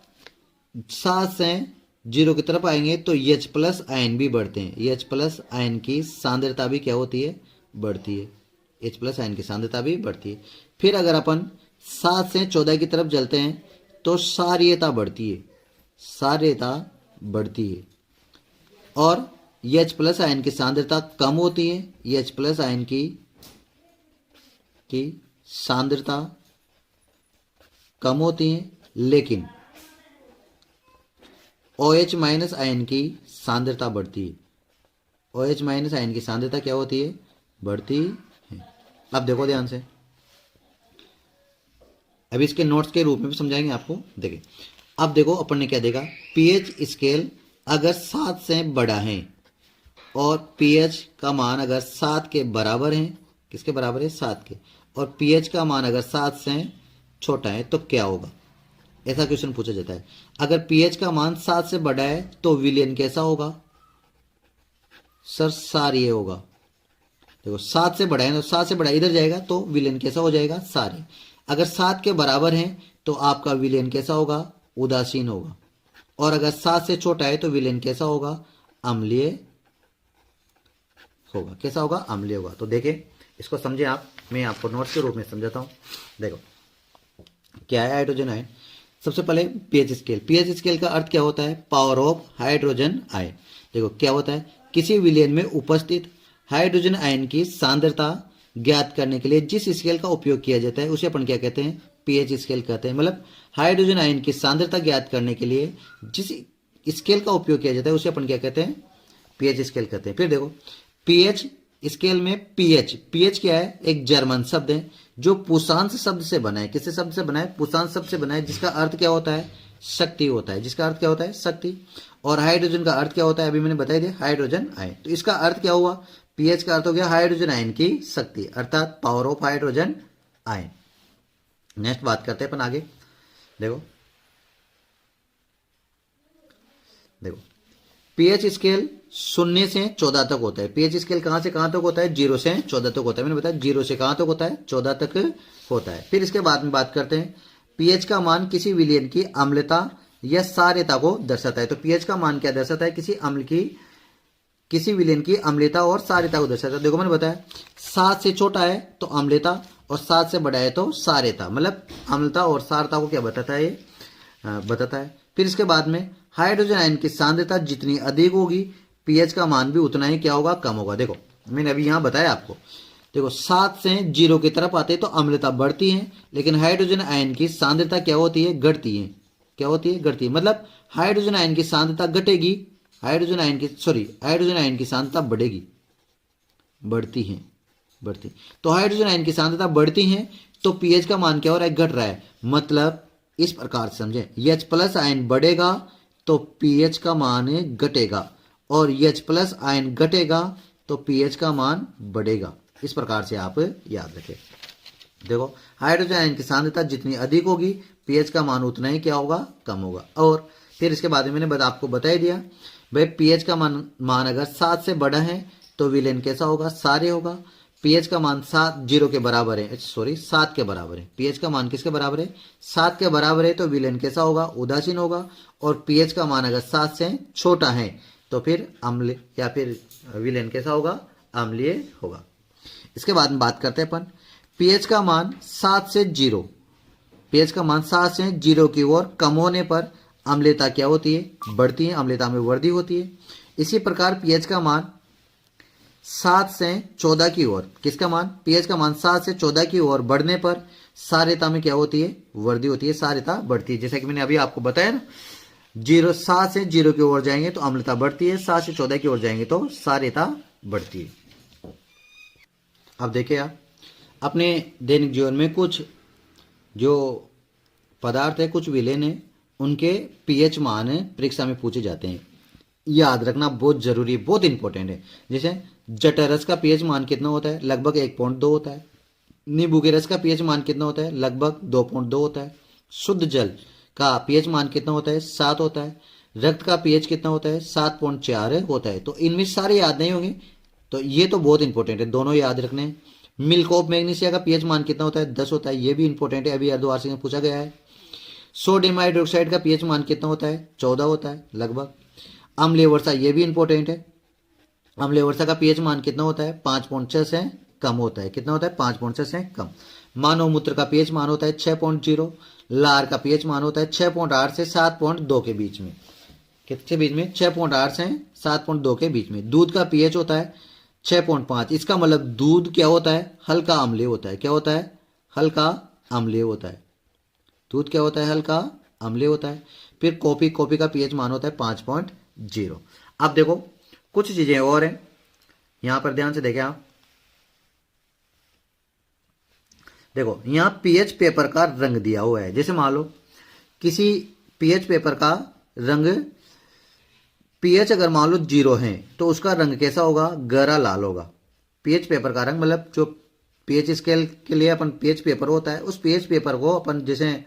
7 से 0 की तरफ आएंगे तो H+ आयन भी बढ़ते हैं। H+ आयन की सांद्रता भी क्या होती है, बढ़ती है, H+ आयन की सांद्रता भी बढ़ती है। फिर अगर अपन 7 से 14 की तरफ चलते हैं तो क्षारीयता बढ़ती है, क्षारीयता बढ़ती है, और H+ आयन की सांद्रता कम होती है, H+ आयन की सांद्रता कम होती हैं, लेकिन OH माइनस आयन की सांद्रता बढ़ती है। OH माइनस आयन की सांद्रता क्या होती है? बढ़ती है। अब देखो ध्यान से, अभी इसके नोट्स के रूप में भी समझाएंगे आपको। देखिए अब देखो अपन ने क्या देखा, पीएच स्केल अगर 7 से बड़ा है और पीएच का मान अगर 7 के बराबर है, किसके बराबर है? 7 के, और पीएच का मान अगर 7 से छोटा है तो क्या होगा? ऐसा क्वेश्चन पूछा जाता है। अगर पीएच का मान 7 से बड़ा है तो विलयन कैसा होगा? सर सारीय होगा। देखो 7 से बड़ा है, तो 7 से बड़ा इधर जाएगा तो विलयन कैसा हो जाएगा? सारीय। अगर 7 के बराबर है तो आपका विलयन कैसा होगा? उदासीन होगा। और अगर 7 से छोटा है तो विलयन कैसा होगा? अम्लीय होगा। कैसा होगा? अम्लीय होगा। तो देखिए इसको समझे आप, मैं आपको नोट्स के रूप में समझाता हूं। देखो क्या है हाइड्रोजन आयन। सबसे पहले पीएच स्केल। पीएच स्केल का अर्थ क्या होता है? Power of hydrogen ion. देखो क्या होता है, किसी विलयन में उपस्थित हाइड्रोजन आयन की सांद्रता ज्ञात करने के लिए जिस स्केल का उपयोग किया जाता है उसे अपन क्या कहते हैं? पीएच स्केल कहते हैं। मतलब हाइड्रोजन आयन की सांद्रता ज्ञात करने के लिए जिस स्केल का उपयोग किया जाता है उसे अपन क्या कहते हैं? पीएच स्केल कहते हैं। फिर देखो पीएच स्केल में पीएच, पीएच क्या है? एक जर्मन शब्द है जो पुशांस शब्द से बना है। किससे शब्द से बना है? पुशांस शब्द से बना है, जिसका अर्थ क्या होता है? शक्ति होता है। जिसका अर्थ क्या होता है? शक्ति। और हाइड्रोजन का अर्थ क्या होता है? अभी मैंने बता दिया, हाइड्रोजन आयन। तो इसका अर्थ क्या हुआ? पीएच का अर्थ हो गया हाइड्रोजन आयन की शक्ति, अर्थात power of hydrogen ion. Next बात करते हैं अपन आगे। देखो देखो पीएच स्केल 0 से 14 तक होता है। पीएच स्केल कहां से कहां तक होता है? 0 से 14 तक होता है। मैंने बताया 0 से कहां तक होता है? 14 तक होता है। फिर इसके बाद में बात करते हैं, पीएच का मान किसी विलयन की अम्लता या सार्यता को दर्शाता है। तो पीएच का मान क्या दर्शाता है? किसी विलयन की अम्लता और सार्यता को दर्शाता है। देखो मैंने बताया 7 से छोटा है तो अम्लता और 7 से बड़ा है तो सार्यता। मतलब अम्लता और सार्यता को क्या बताता है? ये बताता है। फिर इसके बाद में हाइड्रोजन आयन की सांद्रता जितनी अधिक होगी पीएच का मान भी उतना ही क्या होगा? कम होगा। देखो मैंने अभी यहां बताया आपको। देखो 7 से 0 की तरफ आते तो अम्लता बढ़ती है, लेकिन हाइड्रोजन आयन की सांद्रता क्या होती है? घटती है। क्या होती है? घटती है। मतलब हाइड्रोजन आयन की सांद्रता घटेगी, हाइड्रोजन आयन की सांद्रता बढ़ेगी, बढ़ती है, बढ़ती। तो हाइड्रोजन आयन की सांद्रता बढ़ती है तो पीएच का मान क्या हो रहा है? घट रहा है। मतलब इस प्रकार से समझे, H प्लस आयन बढ़ेगा तो पीएच का मान घटेगा, और H प्लस आयन घटेगा तो पीएच का मान बढ़ेगा। इस प्रकार से आप याद रखें। देखो हाइड्रोजन आयन की सांद्रता जितनी अधिक होगी पीएच का मान उतना ही क्या होगा? कम होगा। और फिर इसके बाद में मैंने आपको बता ही दिया भाई, पीएच का मान अगर 7 से बड़ा है तो विलयन कैसा होगा? सारे होगा। पीएच का मान 0 के बराबर है, 7 के बराबर है। पीएच का मान किसके बराबर है? 7 के बराबर है तो विलयन कैसा होगा? उदासीन होगा। और पीएच का मान अगर 7 से छोटा है तो फिर अम्ल या फिर विलयन कैसा होगा? अम्लीय होगा। इसके बाद में बात करते हैं अपन, पीएच का मान 7 से 0, पीएच का मान 7 से 0 की ओर कम होने पर अम्लता क्या होती है? बढ़ती है। अम्लता में वृद्धि होती है। इसी प्रकार पीएच का मान 7 से 14 की ओर, किसका मान? पीएच का मान 7 से 14 की ओर बढ़ने पर सार्यता में क्या होती है? वृद्धि होती है, सार्यता बढ़ती है। जैसा कि मैंने अभी आपको बताया ना, 7 से 0 की ओर जाएंगे तो अम्लता बढ़ती है, 7 से 14 की ओर जाएंगे तो सार्यता बढ़ती है। अब देखिए आप अपने दैनिक जीवन में कुछ जो पदार्थ है, कुछ विलयन है, उनके पीएच मान परीक्षा में पूछे जाते हैं। याद रखना बहुत जरूरी, बहुत इंपॉर्टेंट है। जैसे जठरस का पीएच मान कितना होता है? लगभग 1.2 होता है। नींबू के रस का पीएच मान कितना होता है? लगभग 2.2 होता है। शुद्ध जल का पीएच मान कितना होता है? 7 होता है। रक्त का पीएच कितना होता है? 7.4 होता है। तो इनमें सारे याद नहीं होंगे, तो ये तो बहुत इंपॉर्टेंट है, दोनों याद रखने। मिल्क ऑफ मैग्नीशिया का पीएच मान कितना होता है? 10 होता है। ये भी इंपॉर्टेंट है, अभी अर्धवार्षिक में पूछा गया है। सोडियम हाइड्रोक्साइड का पीएच मान कितना होता है? 14 होता है लगभग। अम्लीय वर्षा, ये भी इंपॉर्टेंट है। अम्लीय वर्षा का पीएच मान कितना होता है? 5.6 से कम होता है। कितना होता है? 5.6 से कम। मानव मूत्र का पीएच मान होता है 6.0। लार का पीएच मान होता है 6.8 से 7.2 के बीच में। किसके बीच में? 6.8 से 7.2 के बीच में। दूध का पीएच होता है 6.5। इसका मतलब दूध क्या होता है? हल्का अम्लीय होता है। क्या होता है? हल्का अम्लीय होता है। दूध क्या होता है, हल्का अम्लीय होता है। फिर कॉफी, कॉफी का पीएच मान होता है 5.0। अब देखो कुछ चीजें और हैं, यहां पर ध्यान से देखें आप। देखो यहां पीएच पेपर का रंग दिया हुआ है। जैसे मान लो किसी पीएच पेपर का रंग, पीएच अगर मान लो 0 है तो उसका रंग कैसा होगा, गहरा लाल होगा। पीएच पेपर का रंग मतलब जो पीएच स्केल के लिए अपन पीएच पेपर होता है, उस पीएच पेपर को अपन जैसे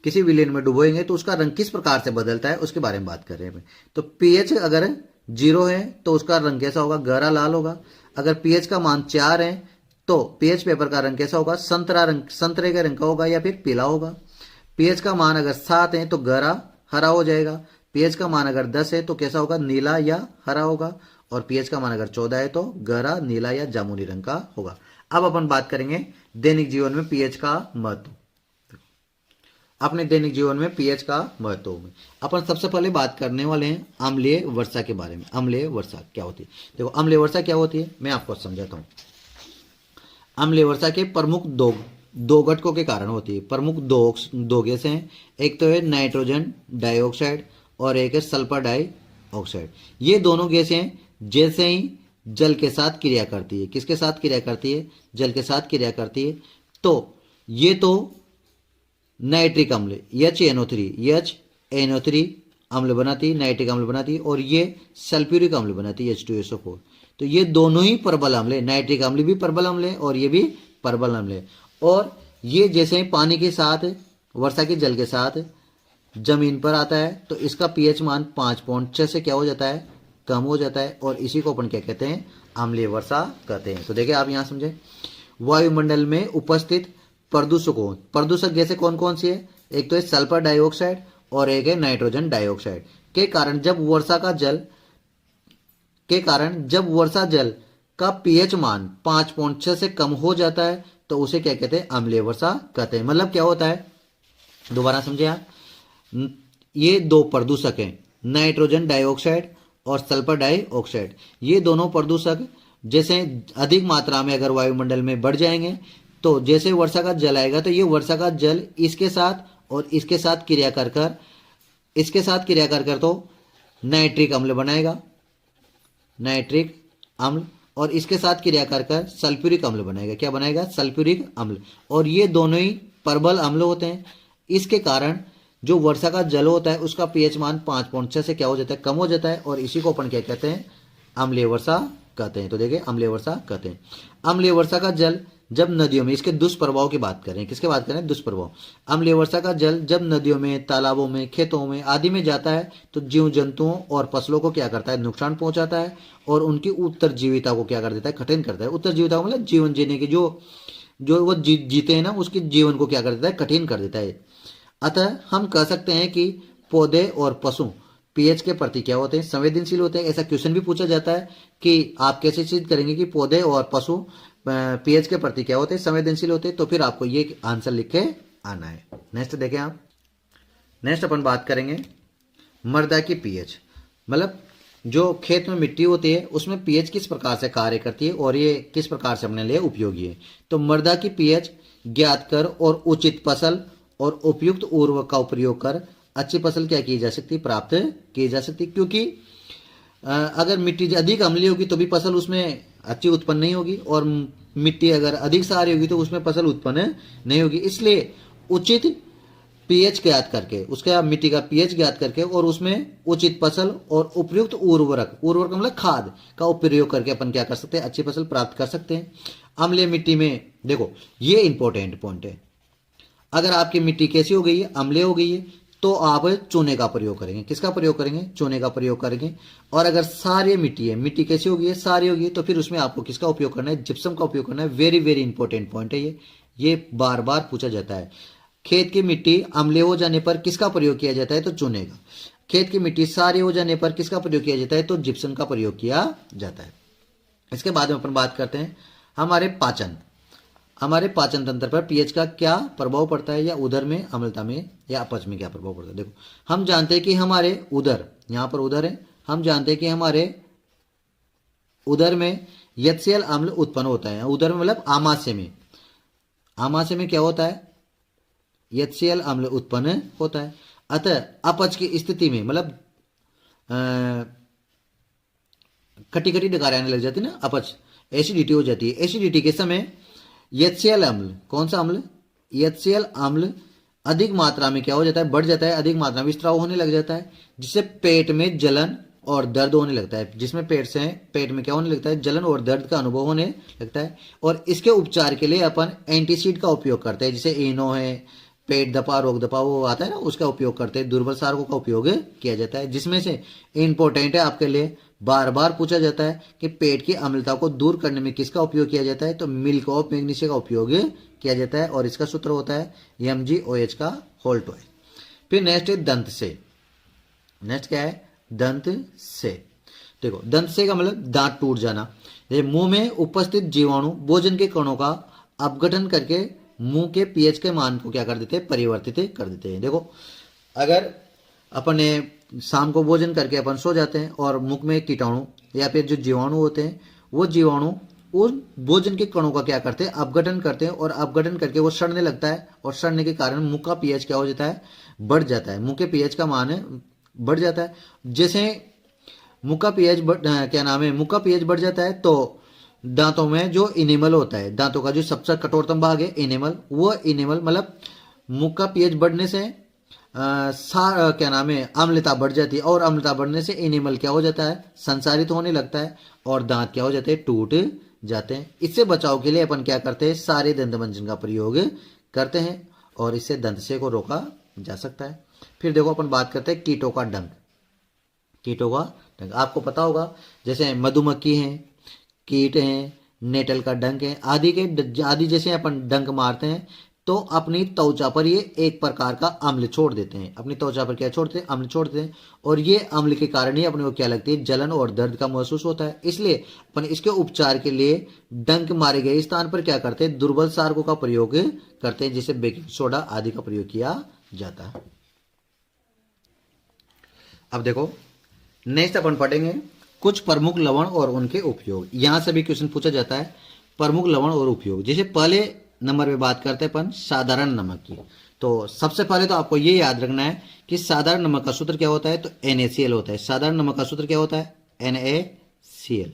किसी विलेन में डुबोएंगे तो उसका रंग किस प्रकार से बदलता है उसके बारे में बात कर रहे हैं। तो पीएच अगर 0 है तो उसका रंग कैसा होगा, गहरा लाल होगा। अगर पीएच का मान 4 है तो पीएच पेपर का रंग कैसा होगा, संतरा रंग, संतरे के रंग का होगा या फिर पीला होगा। पीएच का मान अगर 7 है तो गहरा हरा हो जाएगा। पीएच का मान अगर 10 है तो कैसा होगा, नीला या हरा होगा। और पीएच का मान अगर 14 है तो गहरा नीला या जामुनी रंग का होगा। अब अपन बात करेंगे दैनिक जीवन में पीएच का महत्व। अपने दैनिक जीवन में पीएच का महत्व में अपन सबसे पहले बात करने वाले हैं अम्लीय वर्षा के बारे में। अम्लीय वर्षा क्या होती है, देखो अम्लीय वर्षा क्या होती है मैं आपको समझाता हूं। अम्लीय वर्षा के प्रमुख दो घटकों के कारण होती है। प्रमुख दो गैस हैं, एक तो है नाइट्रोजन डाइऑक्साइड और एक है सल्फर डाइऑक्साइड। ये दोनों गैसें जैसे ही जल के साथ क्रिया करती है, किसके साथ क्रिया करती है, जल के साथ क्रिया करती है, तो ये तो नाइट्रिक अम्ल HNO3 अम्ल बनाती है, नाइट्रिक अम्ल बनाती है, और ये सल्फ्यूरिक अम्ल बनाती है H2SO4। तो ये दोनों ही प्रबल अम्ल है, नाइट्रिक अम्ल भी प्रबल अम्ल है और ये भी प्रबल अम्ल है। और ये जैसे पानी के साथ, वर्षा के जल के साथ जमीन पर आता है तो इसका पीएच मान 5.6 से क्या हो जाता है, कम हो जाता है, और इसी को अपन क्या कहते हैं, अम्लीय वर्षा कहते हैं। तो देखिए आप यहां समझे, वायुमंडल में उपस्थित प्रदूषक गैसें कौन कौन सी है, एक तो है सल्फर डाइऑक्साइड और एक है नाइट्रोजन डाइऑक्साइड। के कारण जब वर्षा जल का पीएच मान 5.6 से कम हो जाता है तो उसे क्या कहते हैं, अम्लीय वर्षा कहते हैं। मतलब क्या होता है, दोबारा समझे आप, ये दो प्रदूषक हैं, नाइट्रोजन डाइऑक्साइड और सल्फर डाइऑक्साइड। ये दोनों प्रदूषक जैसे अधिक मात्रा में अगर वायुमंडल में बढ़ जाएंगे तो जैसे वर्षा का जल आएगा तो ये वर्षा का जल इसके साथ और इसके साथ क्रिया कर तो नाइट्रिक अम्ल बनाएगा, नाइट्रिक अम्ल, और इसके साथ क्रिया कर सल्फ्यूरिक अम्ल बनाएगा। क्या बनाएगा, सल्फ्यूरिक अम्ल। और ये दोनों ही प्रबल अम्ल होते हैं। इसके कारण जो वर्षा का जल होता है उसका पीएच मान 5.6 से क्या हो जाता है, कम हो जाता है, और इसी को अपन क्या कहते हैं, अम्लीय वर्षा कहते हैं। तो देखिए अम्लीय वर्षा कहते हैं। अम्लीय वर्षा का जल जब नदियों में, इसके दुष्प्रभाव की बात करें, किसके बात करें, दुष्प्रभाव। अम्लीय वर्षा का जल जब नदियों में, तालाबों में, खेतों में आदि में जाता है तो जीव जंतुओं और फसलों को क्या करता है, नुकसान पहुंचाता है, और उनकी उत्तरजीविता को क्या कर देता है, कठिन करता है। उत्तरजीविता मतलब जीवन जीने की जो वो जीते हैं ना, उसके जीवन को क्या कर देता है, कठिन कर देता है। अतः हम कह सकते हैं कि पौधे और पशु पीएच के प्रति क्या होते हैं, संवेदनशील होते हैं। ऐसा क्वेश्चन भी पूछा जाता है कि आप कैसे सिद्ध करेंगे कि पौधे और पशु पीएच के प्रति क्या होते हैं, संवेदनशील होते हैं। तो फिर आपको ये आंसर लिख के आना है। नेक्स्ट देखें आप, नेक्स्ट अपन बात करेंगे मृदा की पीएच। मतलब जो खेत में मिट्टी होती है उसमें पीएच किस प्रकार से कार्य करती है और ये किस प्रकार से अपने लिए उपयोगी है। तो मृदा की पीएच ज्ञात कर और उचित फसल और उपयुक्त उर्वरक का प्रयोग कर अच्छी फसल क्या की जा सकती, प्राप्त की जा सकती। क्योंकि अगर मिट्टी अधिक अम्लीय होगी तो भी फसल उसमें अच्छी उत्पन्न नहीं होगी, और मिट्टी अगर अधिक सारी होगी तो उसमें फसल उत्पन्न नहीं होगी। इसलिए उचित पीएच ज्ञात करके, उसका मिट्टी का पीएच ज्ञात करके और उसमें उचित फसल और उपयुक्त उर्वरक मतलब खाद का प्रयोग करके अपन क्या कर सकते हैं, अच्छी फसल प्राप्त कर सकते हैं। अम्लीय मिट्टी में देखो ये इंपॉर्टेंट पॉइंट है, अगर आपकी मिट्टी कैसी हो गई है, अम्लीय हो गई है, तो आप चूने का प्रयोग करेंगे। किसका प्रयोग करेंगे, चूने का प्रयोग करेंगे। और अगर सारी मिट्टी है, मिट्टी कैसी होगी है, सारी होगी, तो फिर उसमें आपको किसका उपयोग करना है, जिप्सम का उपयोग करना है। वेरी वेरी इंपॉर्टेंट पॉइंट है ये बार बार पूछा जाता है। खेत की मिट्टी अम्लीय हो जाने पर किसका प्रयोग किया जाता है, तो चूने का। खेत की मिट्टी सारी हो जाने पर किसका प्रयोग किया जाता है, तो जिप्सम का प्रयोग किया जाता है। इसके बाद में अपन बात करते हैं हमारे पाचन तंत्र पर पीएच का क्या प्रभाव पड़ता है, या उदर में, अम्लता में या अपच में क्या प्रभाव पड़ता है। देखो हम जानते हैं कि हमारे उदर, यहां पर उदर है, हम जानते हैं कि हमारे उदर में HCl अम्ल उत्पन्न होता है। उदर में मतलब आमाशय में क्या होता है, HCl अम्ल उत्पन्न होता है। अतः अपच की स्थिति में मतलब खट्टी खट्टी डकार आने लग जाती है ना, अपच, एसिडिटी हो जाती है। एसिडिटी के समय HCl अम्ल, कौन सा अम्ल, HCl अम्ल अधिक मात्रा में क्या हो जाता है, बढ़ जाता है, अधिक मात्रा में स्त्राव होने लग जाता है, जिससे पेट में जलन और दर्द होने लगता है। जिसमें पेट में क्या होने लगता है, जलन और दर्द का अनुभव होने लगता है। और इसके उपचार के लिए अपन एंटीसीड का उपयोग करते हैं, जैसे इनो है, पेट दपा, रोग दपा वो आता है ना, उसका उपयोग करते हैं। दुर्बल सारकों का उपयोग किया जाता है, जिसमें से इंपॉर्टेंट है आपके लिए, बार बार पूछा जाता है कि पेट की अम्लता को दूर करने में किसका उपयोग किया जाता है, तो मिल्क ऑफ मैग्नीशिया का उपयोग किया जाता है। और इसका सूत्र होता है MgOH का होल टॉय। फिर नेक्स्ट है दंत से। नेक्स्ट क्या है, दंत से। देखो दंत से का मतलब दांत टूट जाना। जैसे मुंह में उपस्थित जीवाणु भोजन के कणों का अपघटन करके मुंह के पीएच के मान को क्या कर देते हैं, परिवर्तित कर देते हैं। देखो अगर अपन शाम को भोजन करके अपन सो जाते हैं और मुख में कीटाणु या फिर जो जीवाणु होते हैं, वो जीवाणु उन भोजन के कणों का क्या करते हैं, अपघटन करते हैं, और अपघटन करके वो सड़ने लगता है, और सड़ने के कारण मुंह का पीएच क्या हो जाता है, बढ़ जाता है। मुंह के पीएच का मान बढ़ जाता है। जैसे मुंह का पीएच क्या नाम है, मुंह का पीएच बढ़ जाता है तो दांतों में जो इनेमल होता है, दांतों का जो सबसे कठोरतम भाग है इनेमल, वो इनेमल मतलब मुंह का पीएच बढ़ने से क्या नाम है, अम्लता बढ़ जाती है, और अम्लता बढ़ने से इनेमल क्या हो जाता है, संसारित होने लगता है, और दांत क्या हो जाते हैं, टूट जाते हैं। इससे बचाव के लिए अपन क्या करते हैं, सारे दंत मंजन का प्रयोग करते हैं, और इससे दंत से को रोका जा सकता है। फिर देखो अपन बात करते हैं कीटों का डंक। कीटों का डंक आपको पता होगा, जैसे मधुमक्खी है, कीट हैं, नेटल का डंक है, आदि जैसे अपन डंक मारते हैं तो अपनी त्वचा पर ये एक प्रकार का अम्ल छोड़ देते हैं। अपनी त्वचा पर क्या छोड़ते हैं, अम्ल छोड़ते हैं, और ये अम्ल के कारण ही अपने को क्या लगती है, जलन और दर्द का महसूस होता है। इसलिए अपन इसके उपचार के लिए डंक मारे गए स्थान पर क्या करते हैं, दुर्बल सारकों का प्रयोग करते हैं, जिसे बेकिंग सोडा आदि का प्रयोग किया जाता है। अब देखो नेक्स्ट अपन पढ़ेंगे कुछ प्रमुख लवण और उनके उपयोग। यहां से भी क्वेश्चन पूछा जाता है, प्रमुख लवण और उपयोग। जैसे पहले नंबर पे बात करते हैं अपन साधारण नमक की। तो सबसे पहले तो आपको ये याद रखना है कि साधारण नमक का सूत्र क्या होता है, तो NaCl होता है। साधारण नमक का सूत्र क्या होता है, NaCl।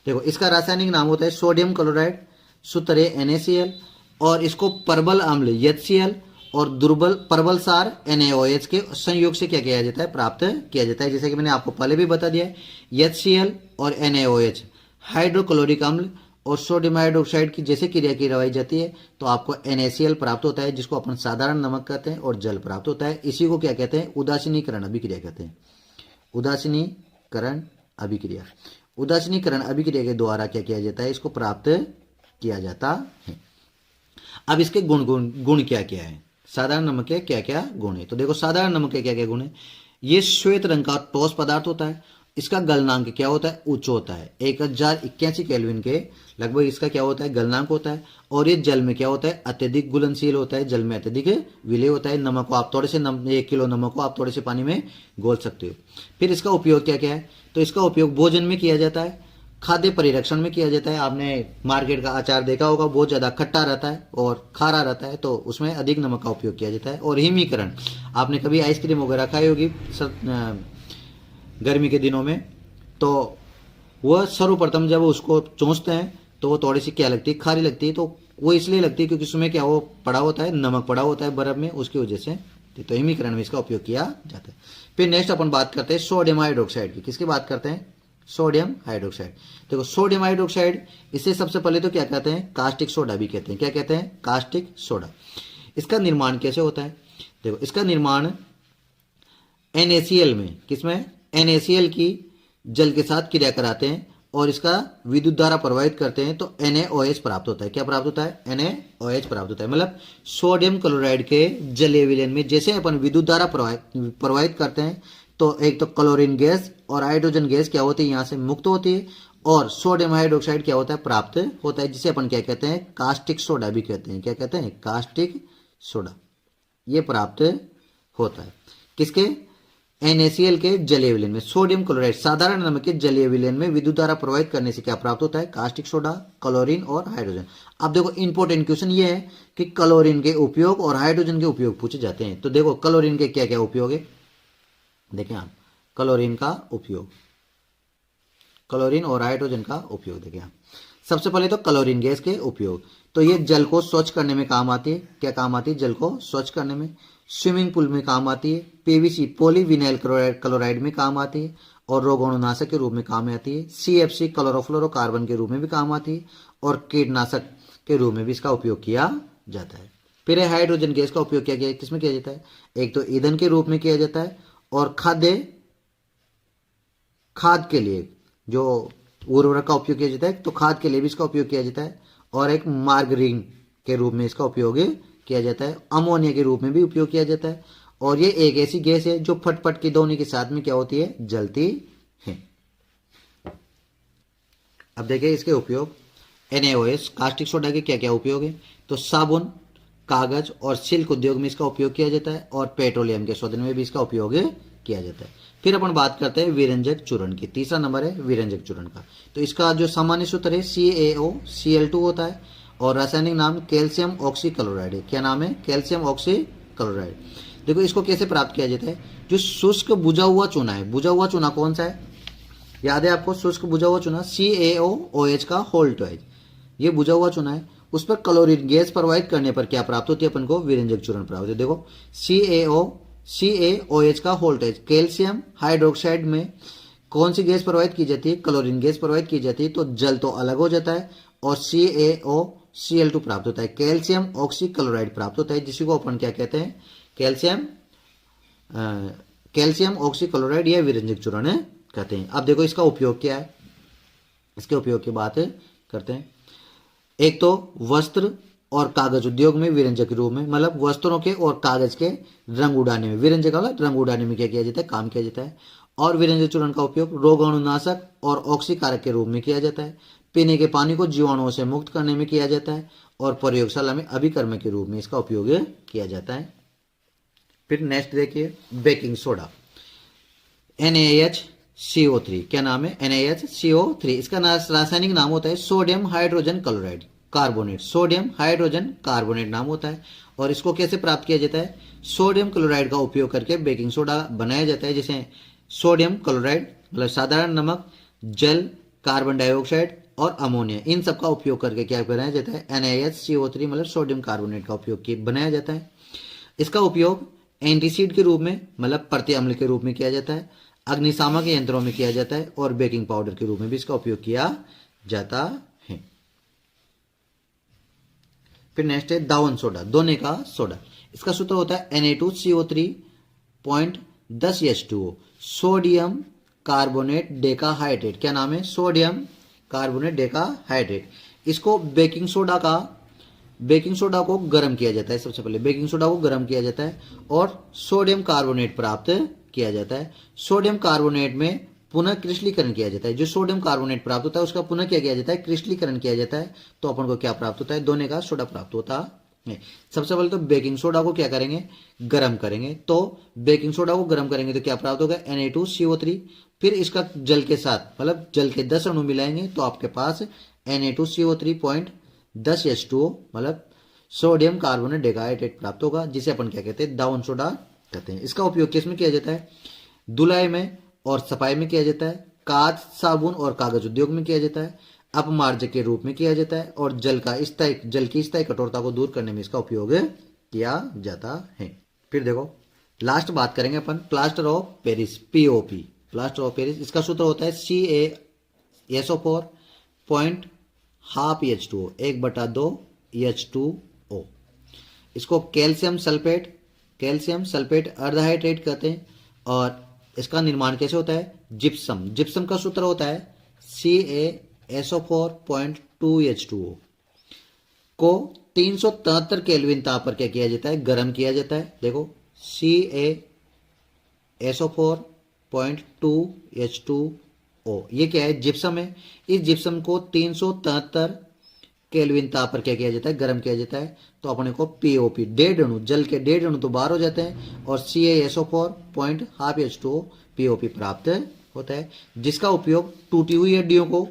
देखो इसका रासायनिक नाम होता है सोडियम क्लोराइड, सूत्र है NaCl, और इसको प्रबल अम्ल HCl और दुर्बल प्रबल सार NaOH के संयोग से क्या किया जाता है, प्राप्त किया जाता है। जैसे कि मैंने आपको पहले भी बता दिया है, HCl और NaOH हाइड्रोक्लोरिक अम्ल और सोडियम हाइड्रोक्साइड की जैसे क्रिया करवाई जाती है तो आपको NaCl प्राप्त होता है, जिसको अपन साधारण नमक कहते हैं, और जल प्राप्त होता है। इसी को क्या कहते हैं, उदासीनीकरण अभिक्रिया कहते हैं। उदासीनीकरण अभिक्रिया, उदासीनीकरण अभिक्रिया के द्वारा क्या किया जाता है, इसको प्राप्त किया जाता है। अब इसके गुण क्या क्या है, साधारण नमक के क्या क्या गुण है। तो देखो साधारण नमक के क्या क्या गुण है। ये श्वेत रंग का ठोस पदार्थ होता है, इसका गलनांक क्या होता है, उच्च होता है, 1081 केल्विन के लगभग इसका क्या होता है, गलनांक होता है। और ये जल में क्या होता है, अत्यधिक घुलनशील होता है, जल में अत्यधिक विलेय होता है। नमक को आप थोड़े से 1 किलो नमक को आप थोड़े से पानी में घोल सकते हो। फिर इसका उपयोग क्या क्या है, तो इसका उपयोग भोजन में किया जाता है, खाद्य परिरक्षण में किया जाता है। आपने मार्केट का अचार देखा होगा, बहुत ज़्यादा खट्टा रहता है और खारा रहता है, तो उसमें अधिक नमक का उपयोग किया जाता है। और हिमीकरण, आपने कभी आइसक्रीम वगैरह खाई होगी गर्मी के दिनों में, तो वह सर्वप्रथम जब उसको चूसते हैं तो वो थोड़ी सी क्या लगती है, खारी लगती है। तो वो इसलिए लगती है क्योंकि उसमें क्या वो पड़ा होता है, नमक पड़ा होता है बर्फ में, उसकी वजह से। तो हिमीकरण में इसका उपयोग किया जाता है। फिर नेक्स्ट अपन बात करते हैं सोडियम हाइड्रोक्साइड की। किसकी बात करते हैं, सोडियम हाइड्रोक्साइड। देखो सोडियम हाइड्रोक्साइड, इसे सबसे पहले तो क्या कहते हैं, कास्टिक सोडा भी कहते हैं। क्या कहते हैं, कास्टिक सोडा। इसका निर्माण कैसे होता है, देखो इसका निर्माण NaCl में, किसमें, NaCl की जल के साथ क्रिया कराते हैं और इसका विद्युत धारा प्रवाहित करते हैं तो NaOH प्राप्त होता है। क्या प्राप्त होता है, NaOH प्राप्त होता है। मतलब सोडियम क्लोराइड के जलीय विलयन में जैसे अपन विद्युत धारा प्रवाहित करते हैं तो एक तो क्लोरीन गैस और हाइड्रोजन गैस क्या होती है, यहाँ से मुक्त होती है, और सोडियम हाइड्रोक्साइड क्या होता है, प्राप्त होता है, जिसे अपन क्या कहते हैं, कास्टिक सोडा भी कहते हैं। क्या कहते हैं, कास्टिक सोडा। ये प्राप्त होता है किसके, NaCl के जलीय विलयन में, सोडियम क्लोराइड साधारण नमक के जलीय विलयन में विद्युत धारा प्रवाहित करने से क्या प्राप्त होता है? कास्टिक सोडा, क्लोरीन और हाइड्रोजन। अब देखो इंपॉर्टेंट क्वेश्चन ये है कि क्लोरीन के उपयोग और हाइड्रोजन के उपयोग पूछे जाते हैं। तो देखो क्लोरीन के क्या क्या उपयोग है, देखें आप, क्लोरीन का उपयोग, क्लोरीन और हाइड्रोजन का उपयोग देखें आप। सबसे पहले तो क्लोरीन गैस के उपयोग, तो ये जल को स्वच्छ करने में काम आती है। क्या काम आती है? जल को स्वच्छ करने में। स्विमिंग पूल में काम आती है। पीवीसी पॉलीविनाइल क्लोराइड में काम आती है और रोगाणुनाशक के रूप में काम आती है। CFC क्लोरोफ्लोरोकार्बन के रूप में भी काम आती है और कीटनाशक के रूप में भी इसका उपयोग किया जाता है। फिर हाइड्रोजन गैस का उपयोग क्या किया, किसमें किया जाता है? एक तो ईंधन के रूप में किया जाता है और खाद के लिए जो उर्वरक का उपयोग किया जाता है, तो खाद के लिए भी इसका उपयोग किया जाता है और एक मार्गरीन के रूप में इसका उपयोग किया जाता है। अमोनिया के रूप में भी उपयोग किया जाता है और ये एक ऐसी गैस है जो फटफट की दोनों के साथ में क्या होती है? जलती है। अब देखिए इसके उपयोग। NaOH कास्टिक सोडा के क्या क्या उपयोग है? तो साबुन, कागज और सिल्क उद्योग में इसका उपयोग किया जाता है और पेट्रोलियम के शोधन में भी इसका उपयोग किया जाता है। फिर अपन बात करते हैं विरंजक चूर्ण की। तीसरा नंबर है विरंजक चूर्ण का। तो इसका जो सामान्य सूत्र है CaOCl2 होता है और रासायनिक नाम कैल्शियम ऑक्सीक्लोराइड है। क्या नाम है? Calcium oxychloride. देखो इसको कैसे प्राप्त किया जाता है? जो शुष्क बुझा हुआ चूना है, बुझा हुआ चूना कौन सा है? याद है आपको? शुष्क बुझा हुआ चूना CaOOH का होल ट्वाइस, ये बुझा हुआ चूना है। उस पर क्लोरीन गैस प्रवाहित करने पर क्या प्राप्त होती है? अपन को विरंजक चूर्ण प्राप्त होती है। देखो CaOH का होल ट्वाइस, कैल्शियम हाइड्रोक्साइड में कौन सी गैस प्रवाहित की जाती है? क्लोरीन गैस प्रवाहित की जाती है। तो जल तो अलग हो जाता है और CaOCl2 प्राप्त होता है, कैल्शियम ऑक्सीक्लोराइड प्राप्त होता है, जिसको अपन क्या कहते हैं? कैल्शियम ऑक्सीक्लोराइड या विरंजक चूर्ण कहते हैं। अब देखो इसका उपयोग क्या है, इसके उपयोग की बात करते हैं। एक तो वस्त्र और कागज उद्योग में विरंजक के रूप में, मतलब वस्त्रों के और कागज के रंग उड़ाने में, विरंजक वाला रंग उड़ाने में क्या किया जाता है? काम किया जाता है। और विरंजक चूर्ण का उपयोग रोगाणुनाशक और ऑक्सीकारक के रूप में किया जाता है। पीने के पानी को जीवाणुओं से मुक्त करने में किया जाता है और प्रयोगशाला में अभिकर्मक के रूप में इसका उपयोग किया जाता है। फिर नेक्स्ट देखिए बेकिंग सोडा, NaHCO3। क्या नाम है? NaHCO3। इसका रासायनिक नाम होता है sodium hydrogen chloride carbonate, sodium hydrogen carbonate नाम होता है। और इसको कैसे प्राप्त किया जाता है? सोडियम क्लोराइड का उपयोग करके बेकिंग सोडा बनाया जाता है। जैसे सोडियम क्लोराइड मतलब साधारण नमक, जल, कार्बन डाइऑक्साइड और अमोनिया, इन सब का उपयोग करके क्या बनाया जाता है? NaHCO3 मतलब सोडियम कार्बोनेट का उपयोग बनाया जाता है। इसका उपयोग एंटीसीड के रूप में मतलब प्रति अम्ल के रूप में किया जाता है, अग्निशामक यंत्रों में किया जाता है और बेकिंग पाउडर के रूप में भी इसका उपयोग किया जाता है। फिर नेक्स्ट है दावन सोडा, दोने का सोडा। इसका सूत्र होता है Na2CO3.10H2O, सोडियम कार्बोनेट डेकाहाइड्रेट। क्या नाम है? Sodium carbonate decahydrate. इसको बेकिंग सोडा को गर्म किया जाता है। सबसे पहले बेकिंग सोडा को गर्म किया जाता है और सोडियम कार्बोनेट प्राप्त किया जाता है। सोडियम कार्बोनेट में पुनः क्रिस्टलीकरण किया जाता है। जो सोडियम कार्बोनेट प्राप्त होता है उसका पुनः क्या किया जाता है? क्रिस्टलीकरण किया जाता है। तो अपन को क्या प्राप्त होता है? दोने का सोडा प्राप्त होता है। सबसे पहले तो बेकिंग सोडा को क्या करेंगे? गर्म करेंगे। तो बेकिंग सोडा को गर्म करेंगे तो क्या प्राप्त होगा? Na2CO3। फिर इसका जल के साथ मतलब जल के 10 अणु मिलाएंगे तो आपके पास Na2CO3.10H2O मतलब सोडियम कार्बोनेट डेकाहाइड्रेट प्राप्त होगा, जिसे अपन क्या कहते हैं? दावन सोडा कहते हैं। इसका उपयोग किसमें किया जाता है? धुलाई में और सफाई में किया जाता है, कांच, साबुन और कागज उद्योग में किया जाता है, अपमार्जक के रूप में किया जाता है और जल की स्थायी कठोरता को दूर करने में इसका उपयोग किया जाता है। फिर देखो लास्ट बात करेंगे अपन plaster of Paris, POP, plaster of Paris. इसका सूत्र होता है CaSO4.12H2O, 1/2H2O। इसको कैल्शियम सल्फेट अर्धहाइड्रेट कहते हैं। और इसका निर्माण कैसे होता है? जिप्सम का सूत्र होता है CaSO4.2H2O को 373 केल्विन ताप पर क्या किया जाता है? गर्म किया जाता है। देखो CaSO4.2H2O ये क्या है? जिप्सम है। इस जिप्सम को 373 केल्विन ताप पर क्या किया जाता है, गर्म किया जाता है, तो अपने को पीओपी 1.5 अणु, जल के 1.5 अणु तो बाहर हो जाते हैं और CaSO4 0.5H2O पीओपी प्राप्त होता है, जिसका उपयोग टूटी हुई हड्डियों को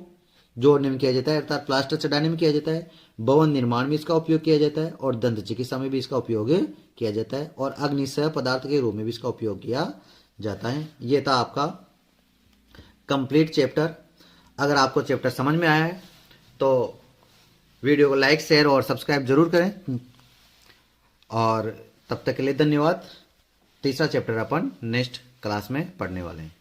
जोड़ने में किया जाता है, अर्थात प्लास्टर चढ़ाने में किया जाता है, भवन निर्माण में इसका उपयोग किया जाता है और दंत चिकित्सा में भी इसका उपयोग किया जाता है और अग्निशय पदार्थ के रूप में भी इसका उपयोग किया जाता है। ये था आपका कंप्लीट चैप्टर। अगर आपको चैप्टर समझ में आया है तो वीडियो को लाइक, शेयर और सब्सक्राइब जरूर करें और तब तक के लिए धन्यवाद। तीसरा चैप्टर अपन नेक्स्ट क्लास में पढ़ने वाले हैं।